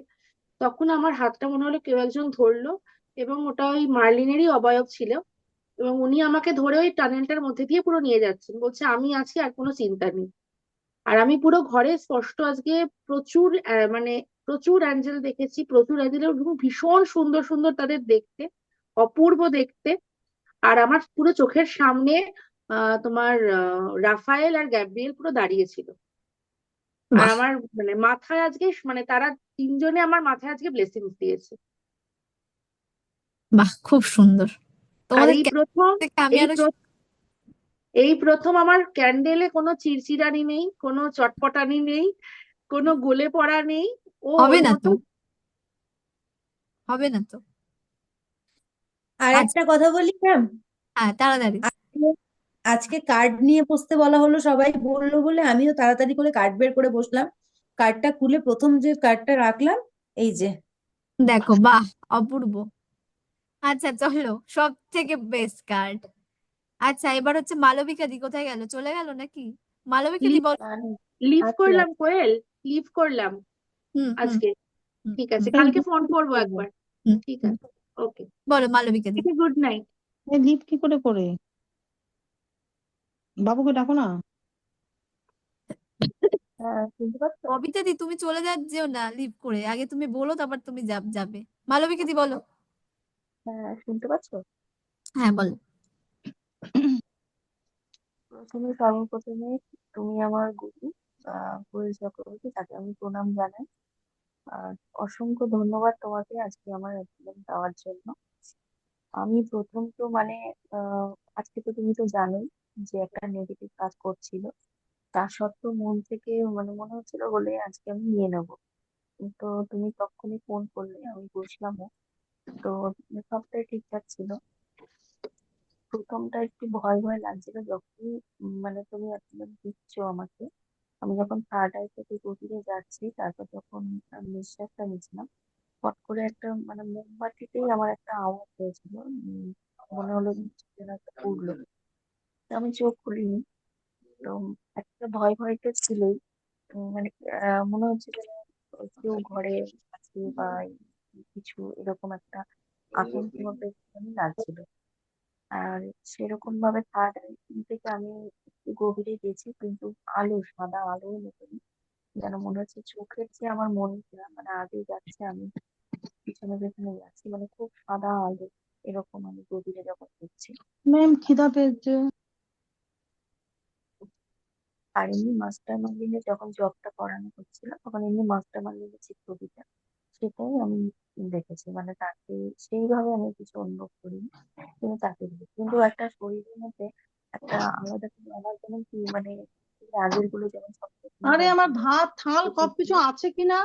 তখন আমার হাতটা মনে হলো কেউ একজন ধরলো, এবং ওটা ওই মার্লিনেরই অবয়ব ছিল। এবং উনি আমাকে ধরে ওই টানেলটার মধ্যে দিয়ে পুরো নিয়ে যাচ্ছেন, বলছে আমি আছি, আর কোনো চিন্তা নেই। আর আমি পুরো ঘরে স্পষ্ট আজকে প্রচুর মানে প্রচুর অ্যাঞ্জেল দেখেছি, প্রচুর অ্যাঞ্জেল, ভীষণ সুন্দর সুন্দর তাদের দেখতে, অপূর্ব দেখতে। আর আমার পুরো চোখের সামনে তোমার রাফায়েল আর গ্যাব্রিয়েল পুরো দাঁড়িয়ে ছিল। আর বাহ, আমার মানে মাথায় আজকে মানে তারা তিনজনে আমার মাথায় আজকে ব্লেসিংস দিয়েছে। বাহ, খুব সুন্দর। আর তোমাদের এই প্রথম থেকে আমি এই আরো প্র- এই প্রথম আমার ক্যান্ডেলে কোনো চিরচিরানি নেই, কোনো চটপটানি নেই, কোনো গলে পড়া নেই। ও হবে ওর না তো, মতো। হবে না তো। আর আচ্ছা, একটা কথা বলি ম্যাম, হ্যাঁ, তাড়াতাড়ি। আজকে আজকে কার্ড নিয়ে বসতে বলা হলো, সবাই বললো বলে আমিও তাড়াতাড়ি করে কার্ড বের করে বসলাম। কার্ডটা খুলে প্রথম যে কার্ডটা রাখলাম, এই যে। দেখো, বাহ, অপূর্ব। আচ্ছা, চলো, সব থেকে বেস্ট কার্ড। আচ্ছা, এবার হচ্ছে মালবিকা দি, কোথায় গেল, চলে গেল নাকি? মালবিকা দি লিভ বল। লিভ আছি করলাম আছি। কোয়েল, লিভ করলাম হুম, হুম, আজকে। হুম, ঠিক আছে, হুম, এই কালকে লিভ ফোন কি করে করবো করবো? একবার। হুম, ঠিক হুম। আছে, ওকে, বলো মালবিকা দি। Good night. এই লিভ কি করে করে? বাবুকে ডাকো না। হ্যাঁ, শুনতে পাচ্ছ? কবিতা দি, তুমি চলে যেও না লিভ করে, আগে তুমি বলো, তারপর তুমি যাবে। মালবিকা দি বলো। হ্যাঁ, শুনতে পাচ্ছ? হ্যাঁ, বলো। সর্বপ্রথমে তুমি আমার গুরু, কোয়েল চক্রবর্তী, তাকে আমি প্রণাম জানাই। আর অসংখ্য ধন্যবাদ তোমাকে আজকে আমার অ্যাপয়েন্টমেন্ট দেওয়ার জন্য। আমি প্রথম তো মানে আজকে তো তুমি তো জানোই যে একটা নেগেটিভ কাজ করছিল, তা সত্ত্বেও মন থেকে মানে মনে হচ্ছিল বলে আজকে আমি নিয়ে নেবো। তো তুমি তখনই ফোন করলে, আমি বসলামও। তো সবটাই ঠিকঠাক ছিল। প্রথমটা একটু ভয় ভয় লাগছিল যখনই মানে তুমি একদম দিচ্ছ আমাকে। আমি যখন থার্ড আই থেকে গভীরে যাচ্ছি, তারপর যখন আমি নিঃশ্বাসটা নিচ্ছিলাম, হট করে একটা মানে মোমবাতিতেই আমার একটা আওয়াজ হয়েছিল। মনে হলো যে কিছু যেন একটা উড়লো। তো আমি চোখ খুলিনি। তো একটা ভয় ভয় তো ছিলই। মানে মনে হচ্ছে যেন কেউ ঘরে আছে বা কিছু এরকম একটা আতঙ্ক ভাবে লাগছিল। আর সেরকম ভাবে থার্ড আই থেকে আমি একটু গভীরে গেছি, কিন্তু আলো, সাদা আলো মতন যেন মনে হচ্ছে চোখের যে আমার মনটা মানে আগে যাচ্ছে, আমি পিছনে পেছনে যাচ্ছি, মানে খুব সাদা আলো এরকম আমি গভীরে যখন দেখছি। ম্যাম খিদা পেয়েছে। আর এমনি মাস্টার মাইন্ডিংয়ে যখন জবটা করানো হচ্ছিল, তখন এমনি মাস্টার মাইন্ডিংয়ের যে ছবিটা, সেটাই আমি দেখেছি। মানে তাকে সেইভাবে আমি কিছু অনুভব করিনি, কিন্তু তাকে দেখেছি। কিন্তু একটা শরীরের মধ্যে একটা আলাদা করে আমার যেমন কি মানে এই আগের গুলো যেমন সব রকম আরে আমার হয়েছিল, ভাত থাল সেটা সব কিছু আছে কিনা?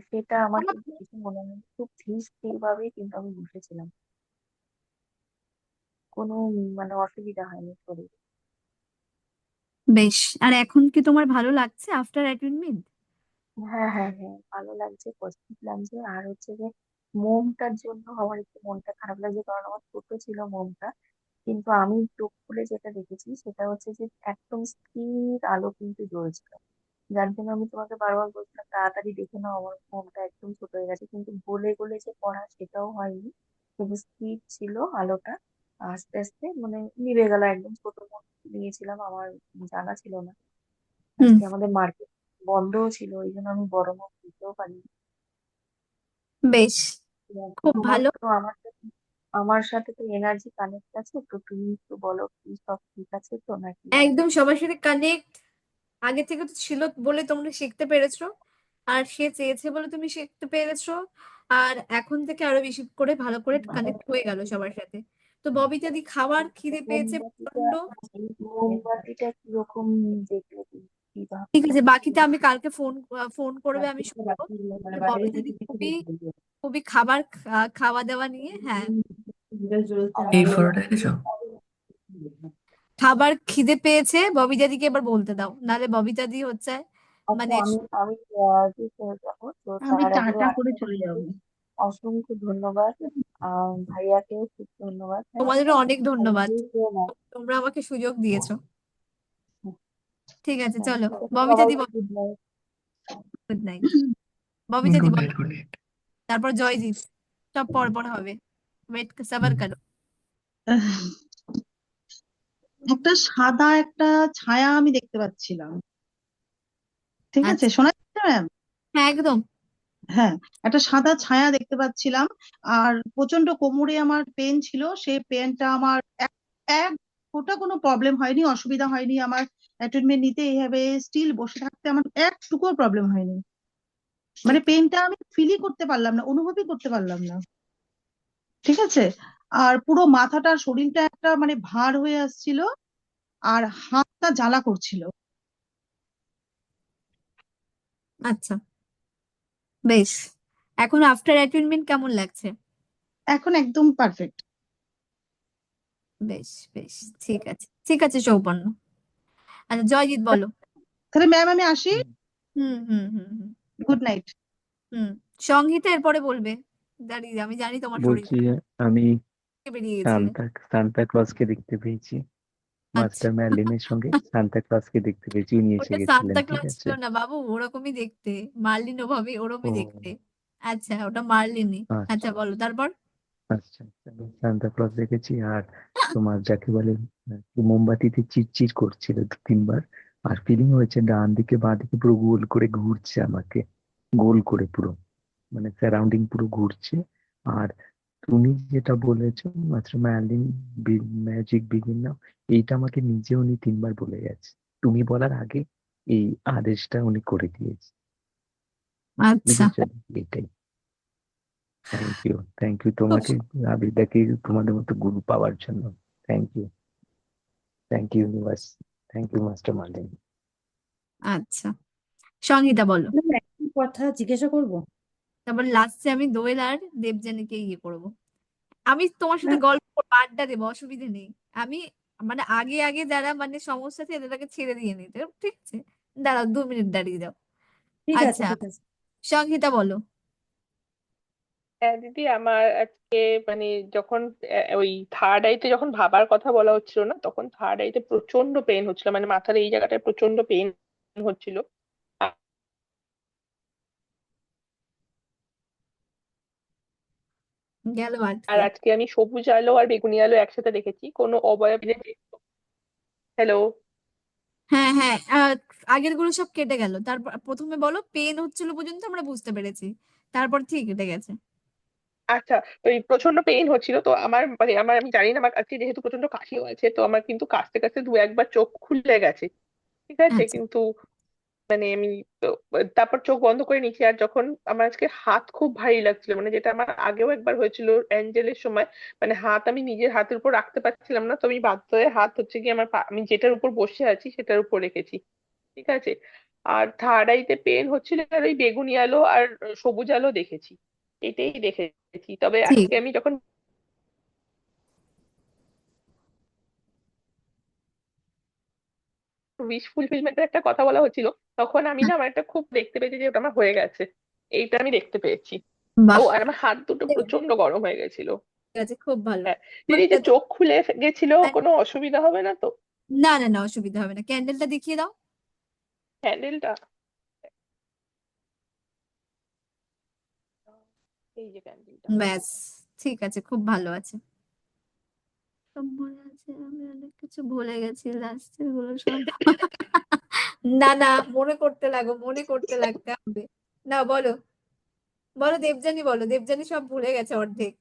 সেটা আমার আমার কিন্তু কিছু মনে হয়নি। খুব ধীর স্থির ভাবেই কিন্তু আমি বসেছিলাম, কোনো মানে অসুবিধা হয়নি শরীরে। বেশ। আর এখন কি তোমার ভালো লাগছে আফটার অ্যাটেনমেন্ট? হ্যাঁ হ্যাঁ হ্যাঁ, ভালো লাগছে, পজিটিভ লাগছে। আর হচ্ছে যে মোমটার জন্য আমার একটু মনটা খারাপ লাগছে, কারণ আমার ছোট ছিল মোমটা। কিন্তু আমি চোখ খুলে যেটা দেখেছি সেটা হচ্ছে যে একদম স্থির আলো কিন্তু জ্বলছিল, যার জন্য আমি তোমাকে বারবার বলছিলাম তাড়াতাড়ি দেখে নাও, আমার ফোনটা একদম ছোট হয়ে গেছে। কিন্তু গলে গলে যে পড়া সেটাও হয়নি, কিন্তু স্থির ছিল আলোটা। আস্তে আস্তে মানে নিভে গেল, একদম ছোট ফোন নিয়েছিলাম, আমার জানা ছিল না। হুম, আজকে আমাদের মার্কেট বন্ধও ছিল, ওই জন্য আমি বড় মাপ দিতেও পারিনি। বেশ, খুব তোমার ভালো। তো আমার সাথে তো এনার্জি কানেক্ট আছে, তো তুমি একটু বলো কি সব ঠিক আছে তো নাকি? একদম সবার সাথে কানেক্ট আগে থেকে তো ছিল বলে তোমরা শিখতে পেরেছো, আর সে চেয়েছে বলে তুমি শিখতে পেরেছো। আর এখন থেকে আরো বেশি করে ভালো করে কানেক্ট হয়ে গেল সবার সাথে। তো ববিতা দি খাবার খিদে পেয়েছে মোমবাতিটা প্রচন্ড। মোমবাতিটা কিরকম দেখলে কি ঠিক ভাবছো? আছে, বাকিটা আমি কালকে ফোন করবে আমি শুনবো। তো ববিতা দি খুবই খুবই খাওয়া দাওয়া নিয়ে, হ্যাঁ, এই ফটোটা দেখেছো? খাবার খিদে পেয়েছে ববিতা দিকে এবার বলতে দাও, নাহলে ববিতা দি হচ্ছে আচ্ছা, মানে আমি কি করে যাবো তো আমি তার আগে টাটা করে চলে আপনাকে যাব। অসংখ্য ধন্যবাদ। ভাইয়াকেও খুব ধন্যবাদ। হ্যাঁ, তোমাদেরও অনেক ধন্যবাদ, থ্যাংক ইউ সো মাচ। তোমরা আমাকে সুযোগ দিয়েছো। ঠিক আছে, হ্যাঁ, চলো ঠিক আছে, ববিতা দি, সবাইকে good night. Good night. Babita দি গুড বলো, নাইট, গুড নাইট। তারপর জয়দীপ, সব পর হবে, ওয়েট সবার করো। একটা সাদা একটা ছায়া আমি দেখতে পাচ্ছিলাম। ঠিক আছে, আচ্ছা, শোনা যাচ্ছে ম্যাম? হ্যাঁ একদম। হ্যাঁ, একটা সাদা ছায়া দেখতে পাচ্ছিলাম। আর প্রচন্ড কোমরে আমার পেন ছিল, সেই পেনটা আমার এক এক ফোঁটা কোনো প্রবলেম হয়নি, অসুবিধা হয়নি। আমার অ্যাটেনমেন্ট নিতে এইভাবে স্টিল বসে থাকতে আমার একটুকুও প্রবলেম হয়নি। মানে ঠিক পেনটা আমি ফিলই করতে পারলাম না, অনুভবই করতে পারলাম না। ঠিক আছে। আর পুরো মাথাটা শরীরটা একটা মানে ভার হয়ে আসছিল, আর হাতটা জ্বালা করছিল। আচ্ছা, বেশ। এখন আফটার অ্যাটেনমেন্ট কেমন লাগছে? এখন একদম পারফেক্ট। বেশ বেশ, ঠিক আছে ঠিক আছে চৌপন্ন। আচ্ছা জয়জিৎ বলো। তাহলে ম্যাম আমি আসি। হুম হুম হুম হুম গুড নাইট। হুম সংহিতা এরপরে বলবে। দাঁড়িয়ে আমি জানি তোমার শরীর বলছি আমি থেকে বেরিয়ে গেছিলে। সান্তা সান্তা ক্লজকে দেখতে পেয়েছি, আচ্ছা, মাস্টার ম্যারলিনের সঙ্গে সান্তা ক্লজকে দেখতে পেয়েছি, উনি এসে ওটা গেছিলেন, সান্তা ঠিক ক্লজ ছিল আছে। না বাবু, ওরকমই দেখতে, মার্লিন ওভাবে ওরমই ও দেখতে। আচ্ছা, ওটা মার্লিনই। আচ্ছা আচ্ছা বলো তারপর। আচ্ছা আচ্ছা, আমি সান্তা ক্লজ দেখেছি। আর তোমার যাকে বলে মোমবাতিতে চিরচির করছিল 2-3 বার। আর ফিলিং হয়েছে ডান দিকে বাঁ দিকে পুরো গোল করে ঘুরছে আমাকে, গোল করে পুরো, মানে সারাউন্ডিং পুরো ঘুরছে। আর তুমি যেটা বলেছো মাস্টার ম্যারলিন ম্যাজিক বিগিন নাও, এইটা আমাকে নিজে উনি 3 বার বলে গেছে, তুমি বলার আগে এই আদেশটা উনি করে দিয়েছে, আচ্ছা, বুঝেছো? এটাই। থ্যাংক ইউ খুব তোমাকে, আবিদাকে তোমাদের মতো গুরু পাওয়ার জন্য। Thank you, thank you universe, thank you master Merlin. আচ্ছা, সংহিতা বলো। ম্যাম, একটা কথা জিজ্ঞাসা করবো? তারপর লাস্টে আমি দোয়েল আর দেবযানীকে ইয়ে করবো। আমি তোমার সাথে ম্যাম, গল্প করবো, আড্ডা দেবো, অসুবিধে নেই। আমি মানে আগে আগে যারা মানে সমস্যা আছে তাদেরকে ছেড়ে দিয়ে নিতে, ঠিক আছে? দাঁড়াও 2 মিনিট দাঁড়িয়ে যাও। ঠিক আছে আচ্ছা, ঠিক আছে। সংহিতা বলো। হ্যাঁ দিদি, আমার আজকে মানে যখন ওই থার্ড আইতে যখন ভাবার কথা বলা হচ্ছিল না, তখন থার্ড আইতে প্রচন্ড পেন হচ্ছিল, মানে মাথার এই জায়গাটায় প্রচন্ড পেন হচ্ছিল। গেল আর আটকে। আজকে আমি সবুজ আলো আর বেগুনি আলো একসাথে দেখেছি, কোনো অবয়ব হ্যালো। হ্যাঁ হ্যাঁ, আগের গুলো সব কেটে গেল, তারপর প্রথমে বলো পেন হচ্ছিল পর্যন্ত আমরা বুঝতে পেরেছি, তারপর ঠিক কেটে গেছে। আচ্ছা, ওই প্রচন্ড পেইন হচ্ছিল তো আমার, মানে আমার, আমি জানি না, আমার আজকে যেহেতু প্রচন্ড কাশিও আছে তো আমার কিন্তু কাশতে কাশতে 2-1 বার চোখ খুলে গেছে, ঠিক আছে, আচ্ছা, কিন্তু মানে আমি তো তারপর চোখ বন্ধ করে নিয়েছি। আর যখন আমার আজকে হাত খুব ভারী লাগছিল, মানে যেটা আমার আগেও একবার হয়েছিল অ্যাঞ্জেলের সময়, মানে হাত আমি নিজের হাতের উপর রাখতে পারছিলাম না, তো আমি বাধ্য হয়ে হাত হচ্ছে কি আমার আমি যেটার উপর বসে আছি সেটার উপর রেখেছি, ঠিক আছে। আর থার্ড আইতে পেন হচ্ছিল, আর ওই বেগুনি আলো আর সবুজ আলো দেখেছি, এটাই দেখেছি। তবে ঠিক। আজকে আমি যখন উইশ ফুলফিলমেন্টের একটা কথা বলা হচ্ছিল, তখন আমি না আমার একটা খুব দেখতে পেয়েছি যে ওটা আমার হয়ে গেছে, এইটা আমি দেখতে পেয়েছি। ও, বাহ, আর আমার হাত দুটো প্রচন্ড গরম হয়ে গেছিল। ঠিক আছে, খুব ভালো। হ্যাঁ দিদি, যে চোখ খুলে গেছিল, কোনো অসুবিধা হবে না তো? না না না, অসুবিধা হবে না, ক্যান্ডেলটা দেখিয়ে দাও। হ্যান্ডেলটা এই যে ক্যান্ডেলটা। ব্যাস, ঠিক আছে, খুব ভালো আছে। সব মনে আছে, আমি অনেক কিছু ভুলে গেছি, লাস্টের গুলো সব। না না, মনে করতে লাগো, মনে করতে লাগতে হবে। না বলো, বলো দেবযানী, বলো দেবযানী সব ভুলে গেছে অর্ধেক।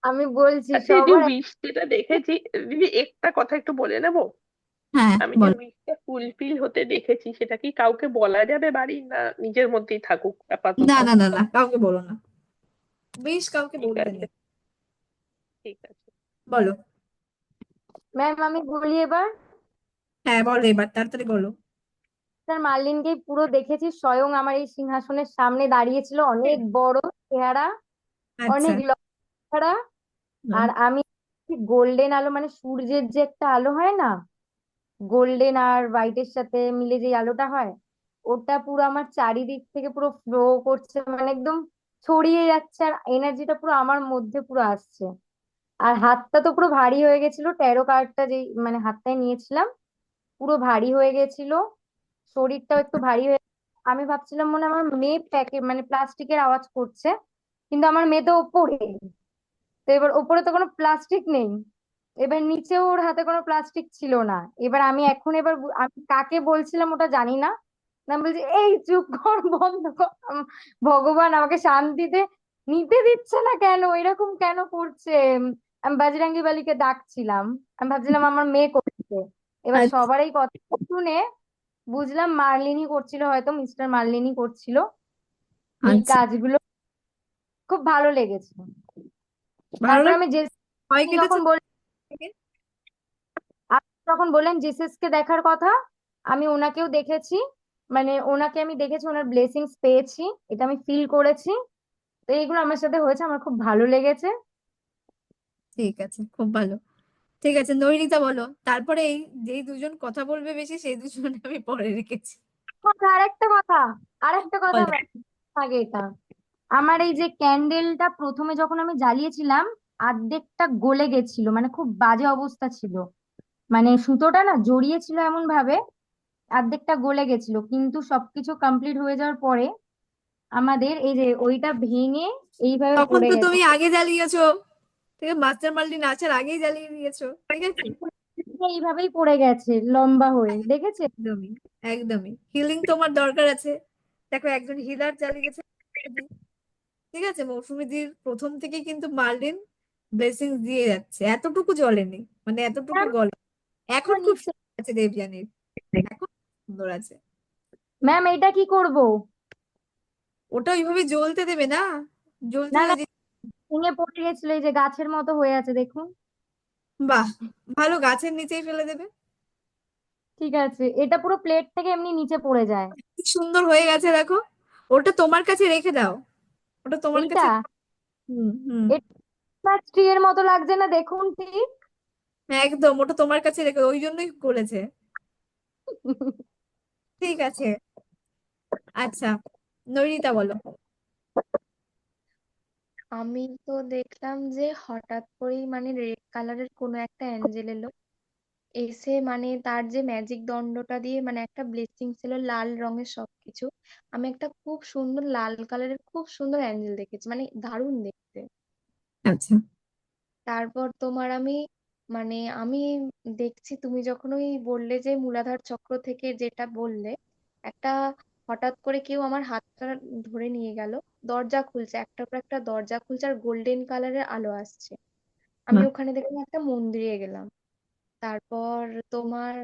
আমি বলছি আচ্ছা, এই যে সবার উইশ যেটা দেখেছি, দিদি একটা কথা একটু বলে নেবো, হ্যাঁ আমি যে বলো। উইশটা ফুলফিল হতে দেখেছি সেটা কি কাউকে বলা যাবে বাড়ির, না নিজের মধ্যেই থাকুক আপাতত? না না না না, কাউকে বলো না, বেশ কাউকে ঠিক বলতে আছে, নেই। ঠিক আছে। বলো। ম্যাম আমি বলি এবার। হ্যাঁ বলো, এবার তাড়াতাড়ি বলো। স্যার মার্লিনকে পুরো দেখেছি, স্বয়ং আমার এই সিংহাসনের সামনে দাঁড়িয়েছিল, অনেক বড় চেহারা, আচ্ছা। অনেক লম্বা চেহারা। আর আমি গোল্ডেন আলো, মানে সূর্যের যে একটা আলো হয় না, গোল্ডেন আর হোয়াইটের সাথে মিলে যে আলোটা হয়, ওটা পুরো আমার চারিদিক থেকে পুরো ফ্লো করছে, মানে একদম ছড়িয়ে যাচ্ছে, আর এনার্জিটা পুরো আমার মধ্যে পুরো আসছে। আর হাতটা তো পুরো ভারী হয়ে গেছিল, ট্যারো কার্ডটা যে মানে হাতটায় নিয়েছিলাম পুরো ভারী হয়ে গেছিল, শরীরটাও একটু ভারী হয়ে, আমি ভাবছিলাম মনে হয় আমার মেয়ে প্যাকে মানে প্লাস্টিকের আওয়াজ করছে, কিন্তু আমার মেয়ে তো ওপরে, তো এবার ওপরে তো কোনো প্লাস্টিক নেই, এবার নিচেও ওর হাতে কোনো প্লাস্টিক ছিল না। এবার আমি এখন আমি কাকে বলছিলাম ওটা জানি না, আমি বলছি এই চুপ কর, বন্ধ কর, ভগবান আমাকে শান্তিতে নিতে দিচ্ছে না কেন, এরকম কেন করছে। আমি বাজরাঙ্গি বালিকে ডাকছিলাম, আমি ভাবছিলাম আমার মেয়ে করছে। এবার আচ্ছা। সবার এই কথা শুনে বুঝলাম মার্লিনই করছিল, হয়তো মিস্টার মার্লিনই করছিল এই আচ্ছা, কাজগুলো। খুব ভালো লেগেছে। ভালো তারপর লাগে। আমি ভয় আপনি কেটেছে যখন বললেন, আপনি যখন বললেন জেসাসকে দেখার কথা, আমি ওনাকেও দেখেছি, মানে ওনাকে আমি দেখেছি, ওনার ব্লেসিংস পেয়েছি, এটা আমি ফিল করেছি। তো এইগুলো আমার সাথে হয়েছে, আমার খুব ভালো লেগেছে। ঠিক আছে, খুব ভালো। ঠিক আছে, নৈনিতা বলো। তারপরে এই যেই দুজন কথা বলবে বেশি সেই দুজন আমি পরে রেখেছি। কথা, আরেকটা কথা বলো। আগে এটা, আমার এই যে ক্যান্ডেলটা প্রথমে যখন আমি জ্বালিয়েছিলাম অর্ধেকটা গলে গেছিল, মানে খুব বাজে অবস্থা ছিল, মানে সুতোটা না জড়িয়েছিল এমন ভাবে অর্ধেকটা গলে গেছিল, কিন্তু সবকিছু কমপ্লিট হয়ে যাওয়ার পরে আমাদের এই যে ওইটা ভেঙে এইভাবে তখন পড়ে তো গেছে। তুমি আগে জ্বালিয়েছো, ঠিক আছে, মাস্টার মাল্টি নাচার আগেই জ্বালিয়ে দিয়েছো, ঠিক আছে। এইভাবেই পড়ে গেছে লম্বা হয়ে, দেখেছে? একদমই, একদমই হিলিং তোমার দরকার আছে। দেখো একজন হিলার চালিয়ে গেছে মৌসুমী, ঠিক আছে, মৌসুমীদির প্রথম থেকে কিন্তু মার্লিন ব্লেসিং দিয়ে যাচ্ছে, এতটুকু জ্বলেনি, মানে এতটুকু ম্যাম গলে। এখন খুব নিচে, সুন্দর আছে দেবযানীর, এখন সুন্দর আছে। ম্যাম এটা কি করব? ওটা ওইভাবে জ্বলতে দেবে না, জ্বলতে না না, দিলে ভেঙে পড়ে গেছিল, এই যে গাছের মতো হয়ে আছে দেখুন। বাহ, ভালো, গাছের নিচেই ফেলে দেবে। ঠিক আছে, এটা পুরো প্লেট থেকে এমনি নিচে পড়ে যায়। কি সুন্দর হয়ে গেছে দেখো। ওটা তোমার কাছে রেখে দাও, ওটা তোমার এইটা কাছে। হুম হুম। এটা ট্রি এর মতো লাগছে না, দেখুন ঠিক। একদম, ওটা তোমার কাছে রেখে দাও, ওই জন্যই করেছে। ঠিক আছে। আচ্ছা, নৈনিতা বলো। আমি তো দেখলাম যে হঠাৎ করেই মানে রেড কালারের কোনো একটা অ্যাঞ্জেল এলো, এসে মানে তার যে ম্যাজিক দণ্ডটা দিয়ে মানে একটা ব্লেসিং ছিল লাল রঙের সবকিছু। আমি একটা খুব সুন্দর লাল কালারের খুব সুন্দর অ্যাঞ্জেল দেখেছি, মানে দারুণ দেখতে। আচ্ছা। তারপর তোমার আমি দেখছি তুমি যখন ওই বললে যে মূলাধার চক্র থেকে যেটা বললে, একটা হঠাৎ করে কেউ আমার হাতটা ধরে নিয়ে গেল, দরজা খুলছে, একটার পর একটা দরজা খুলছে আর গোল্ডেন কালারের আলো আসছে। আমি বাহ, ওখানে দেখলাম একটা মন্দিরে গেলাম। তারপর তোমার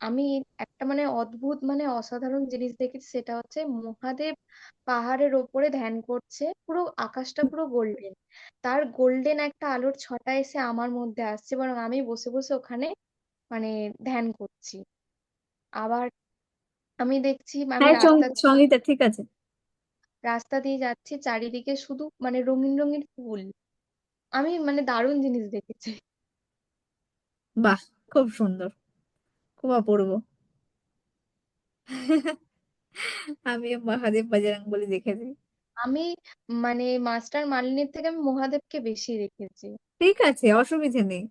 আমি একটা মানে অদ্ভুত মানে অসাধারণ জিনিস দেখেছি, সেটা হচ্ছে মহাদেব পাহাড়ের ওপরে ধ্যান করছে, পুরো আকাশটা পুরো গোল্ডেন, তার গোল্ডেন একটা আলোর ছটা এসে আমার মধ্যে আসছে, বরং আমি বসে বসে ওখানে মানে ধ্যান করছি। আবার আমি দেখছি আমি হ্যাঁ সঙ্গীতা, ঠিক আছে। রাস্তা দিয়ে যাচ্ছি, চারিদিকে শুধু মানে রঙিন রঙিন ফুল, আমি মানে দারুণ জিনিস দেখেছি। বাহ, খুব সুন্দর, খুব অপূর্ব। আমিও মহাদেব বজরংবলী দেখেছি। আমি মানে মাস্টার মালিনীর থেকে আমি মহাদেবকে বেশি দেখেছি। ঠিক আছে, অসুবিধে নেই,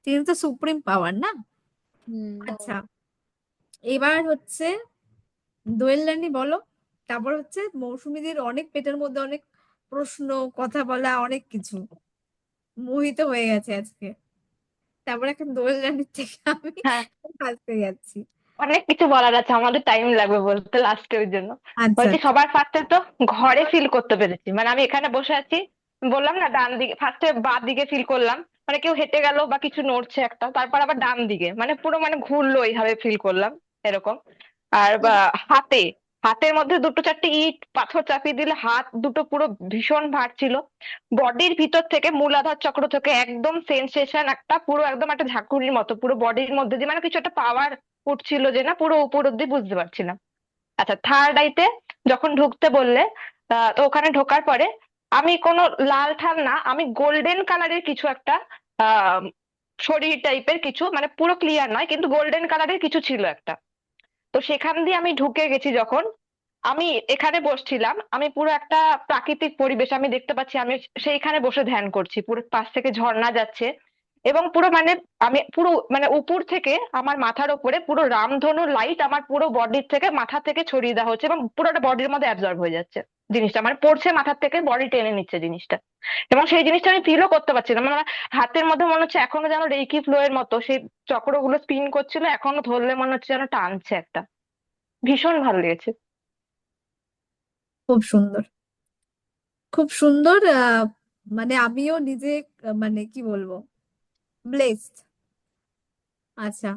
তিনি তো সুপ্রিম পাওয়ার না। হুম। আচ্ছা, এবার হচ্ছে দোয়েল রানী বলো। তারপর হচ্ছে মৌসুমীদের অনেক পেটের মধ্যে অনেক প্রশ্ন, কথা বলা, অনেক কিছু, মোহিত হয়ে গেছে আজকে। তারপর এখন দোয়েল রানীর থেকে আমি হ্যাঁ, হাসতে যাচ্ছি। অনেক কিছু বলার আছে, আমাদের টাইম লাগবে বলতে লাস্টে, ওই জন্য আচ্ছা বলছি। আচ্ছা। সবার ফার্স্টে তো ঘরে ফিল করতে পেরেছি, মানে আমি এখানে বসে আছি, বললাম না ডান দিকে ফার্স্টে, বাঁ দিকে ফিল করলাম, মানে কেউ হেঁটে গেল বা কিছু নড়ছে একটা, তারপর আবার ডান দিকে মানে পুরো মানে ঘুরলো এইভাবে ফিল করলাম এরকম। আর হাতে হাতের মধ্যে দুটো চারটে ইট পাথর চাপিয়ে দিলে হাত দুটো পুরো ভীষণ ভার ছিল। বডির ভিতর থেকে মূলাধার চক্র থেকে একদম সেনসেশন একটা পুরো একদম একটা ঝাঁকুনির মতো পুরো বডির মধ্যে দিয়ে মানে কিছু একটা পাওয়ার উঠছিল যে না পুরো উপর অব্দি বুঝতে পারছিলাম। আচ্ছা, থার্ড আইতে যখন ঢুকতে বললে তো ওখানে ঢোকার পরে আমি কোনো লাল ঠাল না, আমি গোল্ডেন কালারের কিছু একটা আহ শরীর টাইপের কিছু, মানে পুরো ক্লিয়ার নয় কিন্তু গোল্ডেন কালারের কিছু ছিল একটা। তো সেখান দিয়ে আমি ঢুকে গেছি যখন, আমি এখানে বসছিলাম, আমি পুরো একটা প্রাকৃতিক পরিবেশ আমি দেখতে পাচ্ছি, আমি সেইখানে বসে ধ্যান করছি, পুরো পাশ থেকে ঝর্ণা যাচ্ছে এবং পুরো মানে আমি পুরো মানে উপর থেকে আমার মাথার উপরে পুরো রামধনু লাইট আমার পুরো বডির থেকে মাথা থেকে ছড়িয়ে দেওয়া হচ্ছে এবং পুরোটা বডির মধ্যে অ্যাবজর্ব হয়ে যাচ্ছে জিনিসটা, মানে পড়ছে মাথার থেকে বডি টেনে নিচ্ছে জিনিসটা। এবং সেই জিনিসটা আমি ফিলও করতে পারছিলাম, আমার হাতের মধ্যে মনে হচ্ছে এখনো যেন রেইকি ফ্লো এর মতো সেই চক্রগুলো স্পিন করছিল, এখনো ধরলে মনে হচ্ছে যেন টানছে একটা। ভীষণ ভালো লেগেছে। খুব সুন্দর, খুব সুন্দর। মানে আমিও নিজে মানে কি বলবো, ব্লেসড। আচ্ছা,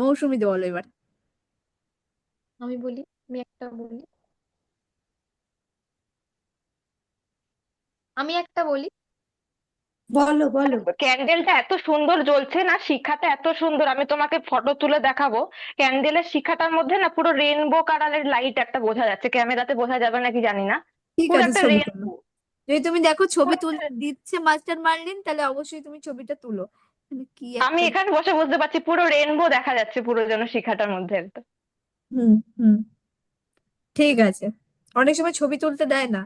মৌসুমী বলো এবার। আমি বলি, আমি একটা বলি, আমি একটা বলি। বলো বলো। ক্যান্ডেলটা এত সুন্দর জ্বলছে না, শিখাটা এত সুন্দর, আমি তোমাকে ফটো তুলে দেখাবো। ক্যান্ডেলের শিখাটার মধ্যে না পুরো রেনবো কালারের লাইট একটা বোঝা যাচ্ছে, ক্যামেরাতে বোঝা যাবে নাকি জানি না, ঠিক পুরো আছে, একটা ছবি তোলো। রেনবো। যদি তুমি দেখো ছবি তুলতে দিচ্ছে মাস্টার মার্লিন, তাহলে অবশ্যই তুমি ছবিটা তুলো। মানে কি আমি একটা, এখানে বসে বুঝতে পারছি পুরো রেনবো দেখা যাচ্ছে পুরো যেন শিখাটার মধ্যে একটা। হুম হুম, ঠিক আছে। অনেক সময় ছবি তুলতে দেয় না,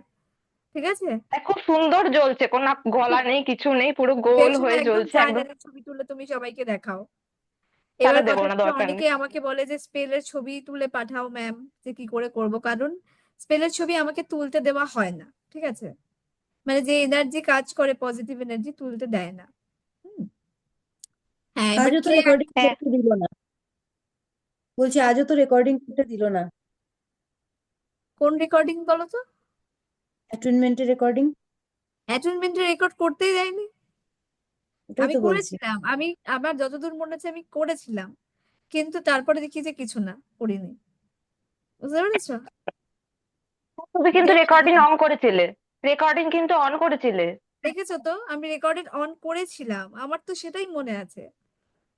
ঠিক আছে। খুব সুন্দর জ্বলছে, কোনো গলা নেই কিছু নেই, পুরো গোল সেই সময় হয়ে একদম জ্বলছে একদম। চায়নাদের ছবি তুলে তুমি সবাইকে দেখাও। তাহলে এবার দেবো কথা না, হচ্ছে, দরকার অনেকে নেই। আমাকে বলে যে স্পেলের ছবি তুলে পাঠাও ম্যাম, যে কি করে করব, কারণ স্পেলের ছবি আমাকে তুলতে দেওয়া হয় না, ঠিক আছে। মানে যে এনার্জি কাজ করে, পজিটিভ এনার্জি, তুলতে দেয় না। হুম। হ্যাঁ, এবার আজও তো কে রেকর্ডিং হ্যাঁ, করতে দিল না, বলছি আজও তো রেকর্ডিং করতে দিল না, কোন রেকর্ডিং বলো তো? অ্যাটেনমেন্টের রেকর্ডিং, অ্যাটেনমেন্টের রেকর্ড করতেই দেয়নি। ওটাই আমি তো বলছি। করেছিলাম, আমি আমার যতদূর মনে হচ্ছে আমি করেছিলাম, কিন্তু তারপরে দেখি যে কিছু না, করিনি। বুঝতে পেরেছো? তুমি কিন্তু দেবে না রেকর্ডিং কিন্তু। অন করেছিলে, রেকর্ডিং কিন্তু অন করেছিলে। দেখেছো তো, আমি রেকর্ডেড অন করেছিলাম, আমার তো সেটাই মনে আছে।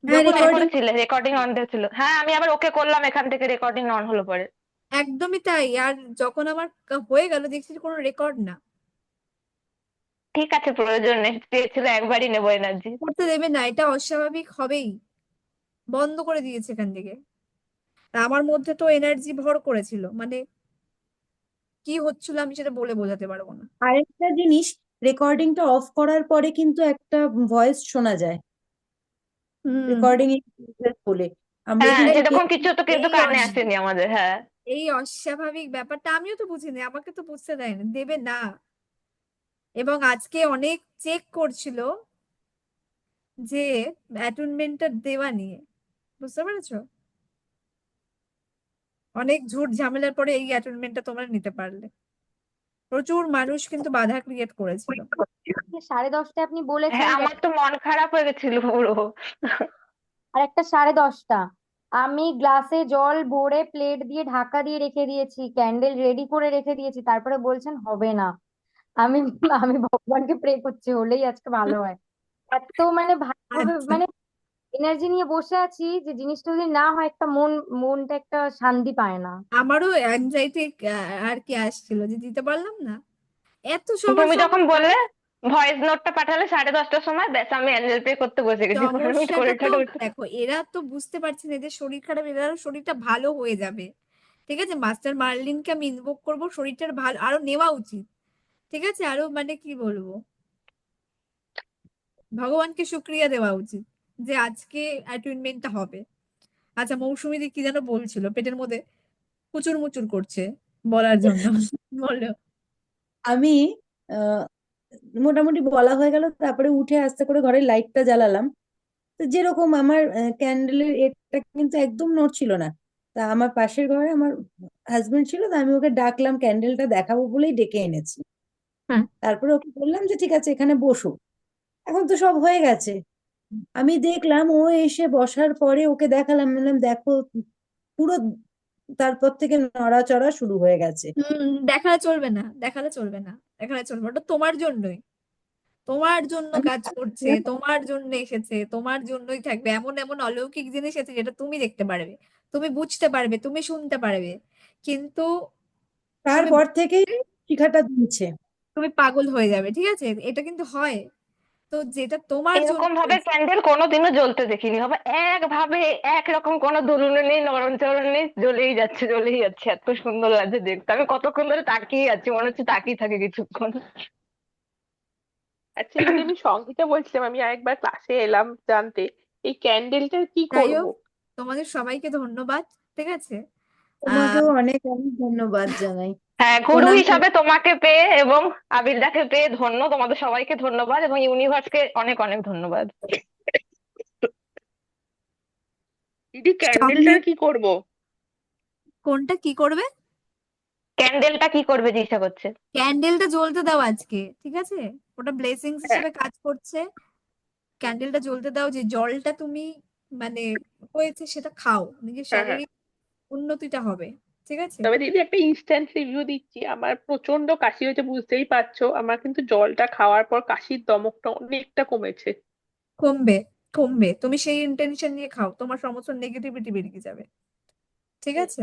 হ্যাঁ যখন হ্যাঁ রেকর্ডিং, করেছিলে, রেকর্ডিং অন ছিল, হ্যাঁ আমি আবার ওকে করলাম এখান থেকে, রেকর্ডিং অন হলো পরে। একদমই তাই। আর যখন আমার হয়ে গেল, দেখছি যে কোনো রেকর্ড না। ঠিক আছে, প্রয়োজন নেই, চেয়েছিল একবারই নেবো এনার্জি। করতে দেবে না, এটা অস্বাভাবিক হবেই। বন্ধ করে দিয়েছে এখান থেকে। আর আমার মধ্যে তো এনার্জি ভর করেছিল, মানে কি হচ্ছিল আমি সেটা বলে বোঝাতে পারবো না। আরেকটা জিনিস, রেকর্ডিংটা অফ করার পরে কিন্তু একটা ভয়েস শোনা যায় হুম। রেকর্ডিং বলে, আমরা হ্যাঁ, কিন্তু সেরকম কিছু তো কিন্তু এই কানে আসেনি আমাদের, হ্যাঁ। এই অস্বাভাবিক ব্যাপারটা আমিও তো বুঝিনি, আমাকে তো বুঝতে দেয়নি, দেবে না। এবং আজকে অনেক চেক করছিল যে অ্যাটেনমেন্টটা দেওয়া নিয়ে, বুঝতে পেরেছো? অনেক ঝুট ঝামেলার পরে এই অ্যাটেনমেন্টটা তোমরা নিতে পারলে। প্রচুর মানুষ কিন্তু বাধা ক্রিয়েট করেছিল। 10:30টায় আপনি হ্যাঁ, বলেছেন, আমার তো মন খারাপ হয়ে গেছিল পুরো। আর একটা 10:30টা, আমি গ্লাসে জল ভরে প্লেট দিয়ে ঢাকা দিয়ে রেখে দিয়েছি, ক্যান্ডেল রেডি করে রেখে দিয়েছি, তারপরে বলছেন হবে না। আমি আমি ভগবানকে প্রে করছি হলেই আজকে ভালো হয়। এত মানে ভালোভাবে আচ্ছা, মানে এনার্জি নিয়ে বসে আছি যে জিনিসটা যদি না হয়, একটা মনটা একটা শান্তি পায় না। আমারও অ্যাংজাইটি আর কি আসছিল, যে দিতে পারলাম না। এত সবার তুমি সামনে যখন বললে ভয়েস নোটটা পাঠালে 10:30টার সময়, ব্যাস আমি অ্যাঞ্জেল পে করতে বসে গেছি 15 মিনিট করে সমস্যাটা তো, ঠেটে উঠে। দেখো এরা তো বুঝতে পারছে না, এদের শরীর খারাপ, এরা শরীরটা ভালো হয়ে যাবে। ঠিক আছে, মাস্টার মার্লিনকে আমি ইনভোক করবো, শরীরটার ভালো আরো নেওয়া উচিত। ঠিক আছে, আরো মানে কি বলবো, ভগবানকে শুক্রিয়া দেওয়া উচিত যে আজকে অ্যাটেনমেন্টটা হবে। আচ্ছা, মৌসুমী দি কি যেন বলছিল, পেটের মধ্যে কুচুর মুচুর করছে বলার জন্য। বলো। আমি আহ, মোটামুটি বলা হয়ে গেল, তারপরে উঠে আস্তে করে ঘরের লাইটটা জ্বালালাম। তো যেরকম আমার ক্যান্ডেলের এটা কিন্তু একদম নড়ছিল না। তা আমার পাশের ঘরে আমার হাজবেন্ড ছিল, তো আমি ওকে ডাকলাম, ক্যান্ডেলটা দেখাবো বলেই ডেকে এনেছি। হ্যাঁ। তারপরে ওকে বললাম যে ঠিক আছে এখানে বসো, এখন তো সব হয়ে গেছে। আমি দেখলাম ও এসে বসার পরে ওকে দেখালাম, বললাম দেখো পুরো তারপর থেকে নড়াচড়া শুরু হয়ে গেছে। দেখালে চলবে না, দেখালে চলবে না, দেখালে চলবে না। ওটা তোমার জন্যই, তোমার জন্য আমি কাজ করছে, তোমার জন্য এসেছে, তোমার জন্যই থাকবে। এমন এমন অলৌকিক জিনিস আছে যেটা তুমি দেখতে পারবে, তুমি বুঝতে পারবে, তুমি শুনতে পারবে, কিন্তু তুমি তারপর থেকেই শিখাটা দিচ্ছে। তুমি পাগল হয়ে যাবে। ঠিক আছে, এটা কিন্তু হয়। তো যেটা তোমার জন্য এরকম ভাবে হয়েছে, ক্যান্ডেল কোনোদিনও জ্বলতে দেখিনি বাবা, একভাবে একরকম কোনো দুলুনি নেই, নড়নচড়ন নেই, জ্বলেই যাচ্ছে জ্বলেই যাচ্ছে, এত সুন্দর লাগছে দেখতে। আমি কতক্ষণ ধরে তাকিয়ে আছি, মনে হচ্ছে তাকিয়ে থাকে কিছুক্ষণ। অ্যাকচুয়ালি দিদি আমি সংহিতা বলছিলাম, আমি আরেকবার ক্লাসে এলাম জানতে এই ক্যান্ডেলটা কি যাই করব। হোক, তোমাদের সবাইকে ধন্যবাদ। ঠিক আছে, তোমাকেও অনেক অনেক ধন্যবাদ জানাই। হ্যাঁ, গুরু প্রণাম হিসাবে তোমাকে পেয়ে এবং আবিরদাকে পেয়ে ধন্য, তোমাদের সবাইকে ধন্যবাদ এবং ইউনিভার্সকে অনেক অনেক ধন্যবাদ। দিদি ক্যান্ডেলটার কি করব? কোনটা কি করবে? ক্যান্ডেলটা কি করবে জিজ্ঞাসা করছে। ক্যান্ডেলটা জ্বলতে দাও আজকে, ঠিক আছে? ওটা ব্লেসিংস হ্যাঁ হিসেবে কাজ করছে। ক্যান্ডেলটা জ্বলতে দাও, যে জলটা তুমি মানে হয়েছে সেটা খাও, নিজের হ্যাঁ হ্যাঁ। শারীরিক উন্নতিটা হবে। ঠিক আছে, তবে দিদি একটা ইনস্ট্যান্ট রিভিউ দিচ্ছি, আমার প্রচন্ড কাশি হয়েছে বুঝতেই পারছো, আমার কিন্তু জলটা খাওয়ার পর কাশির দমকটা অনেকটা কমেছে। কমবে, কমবে। তুমি সেই ইন্টেনশন নিয়ে খাও, তোমার সমস্ত নেগেটিভিটি বেরিয়ে যাবে। ঠিক আছে।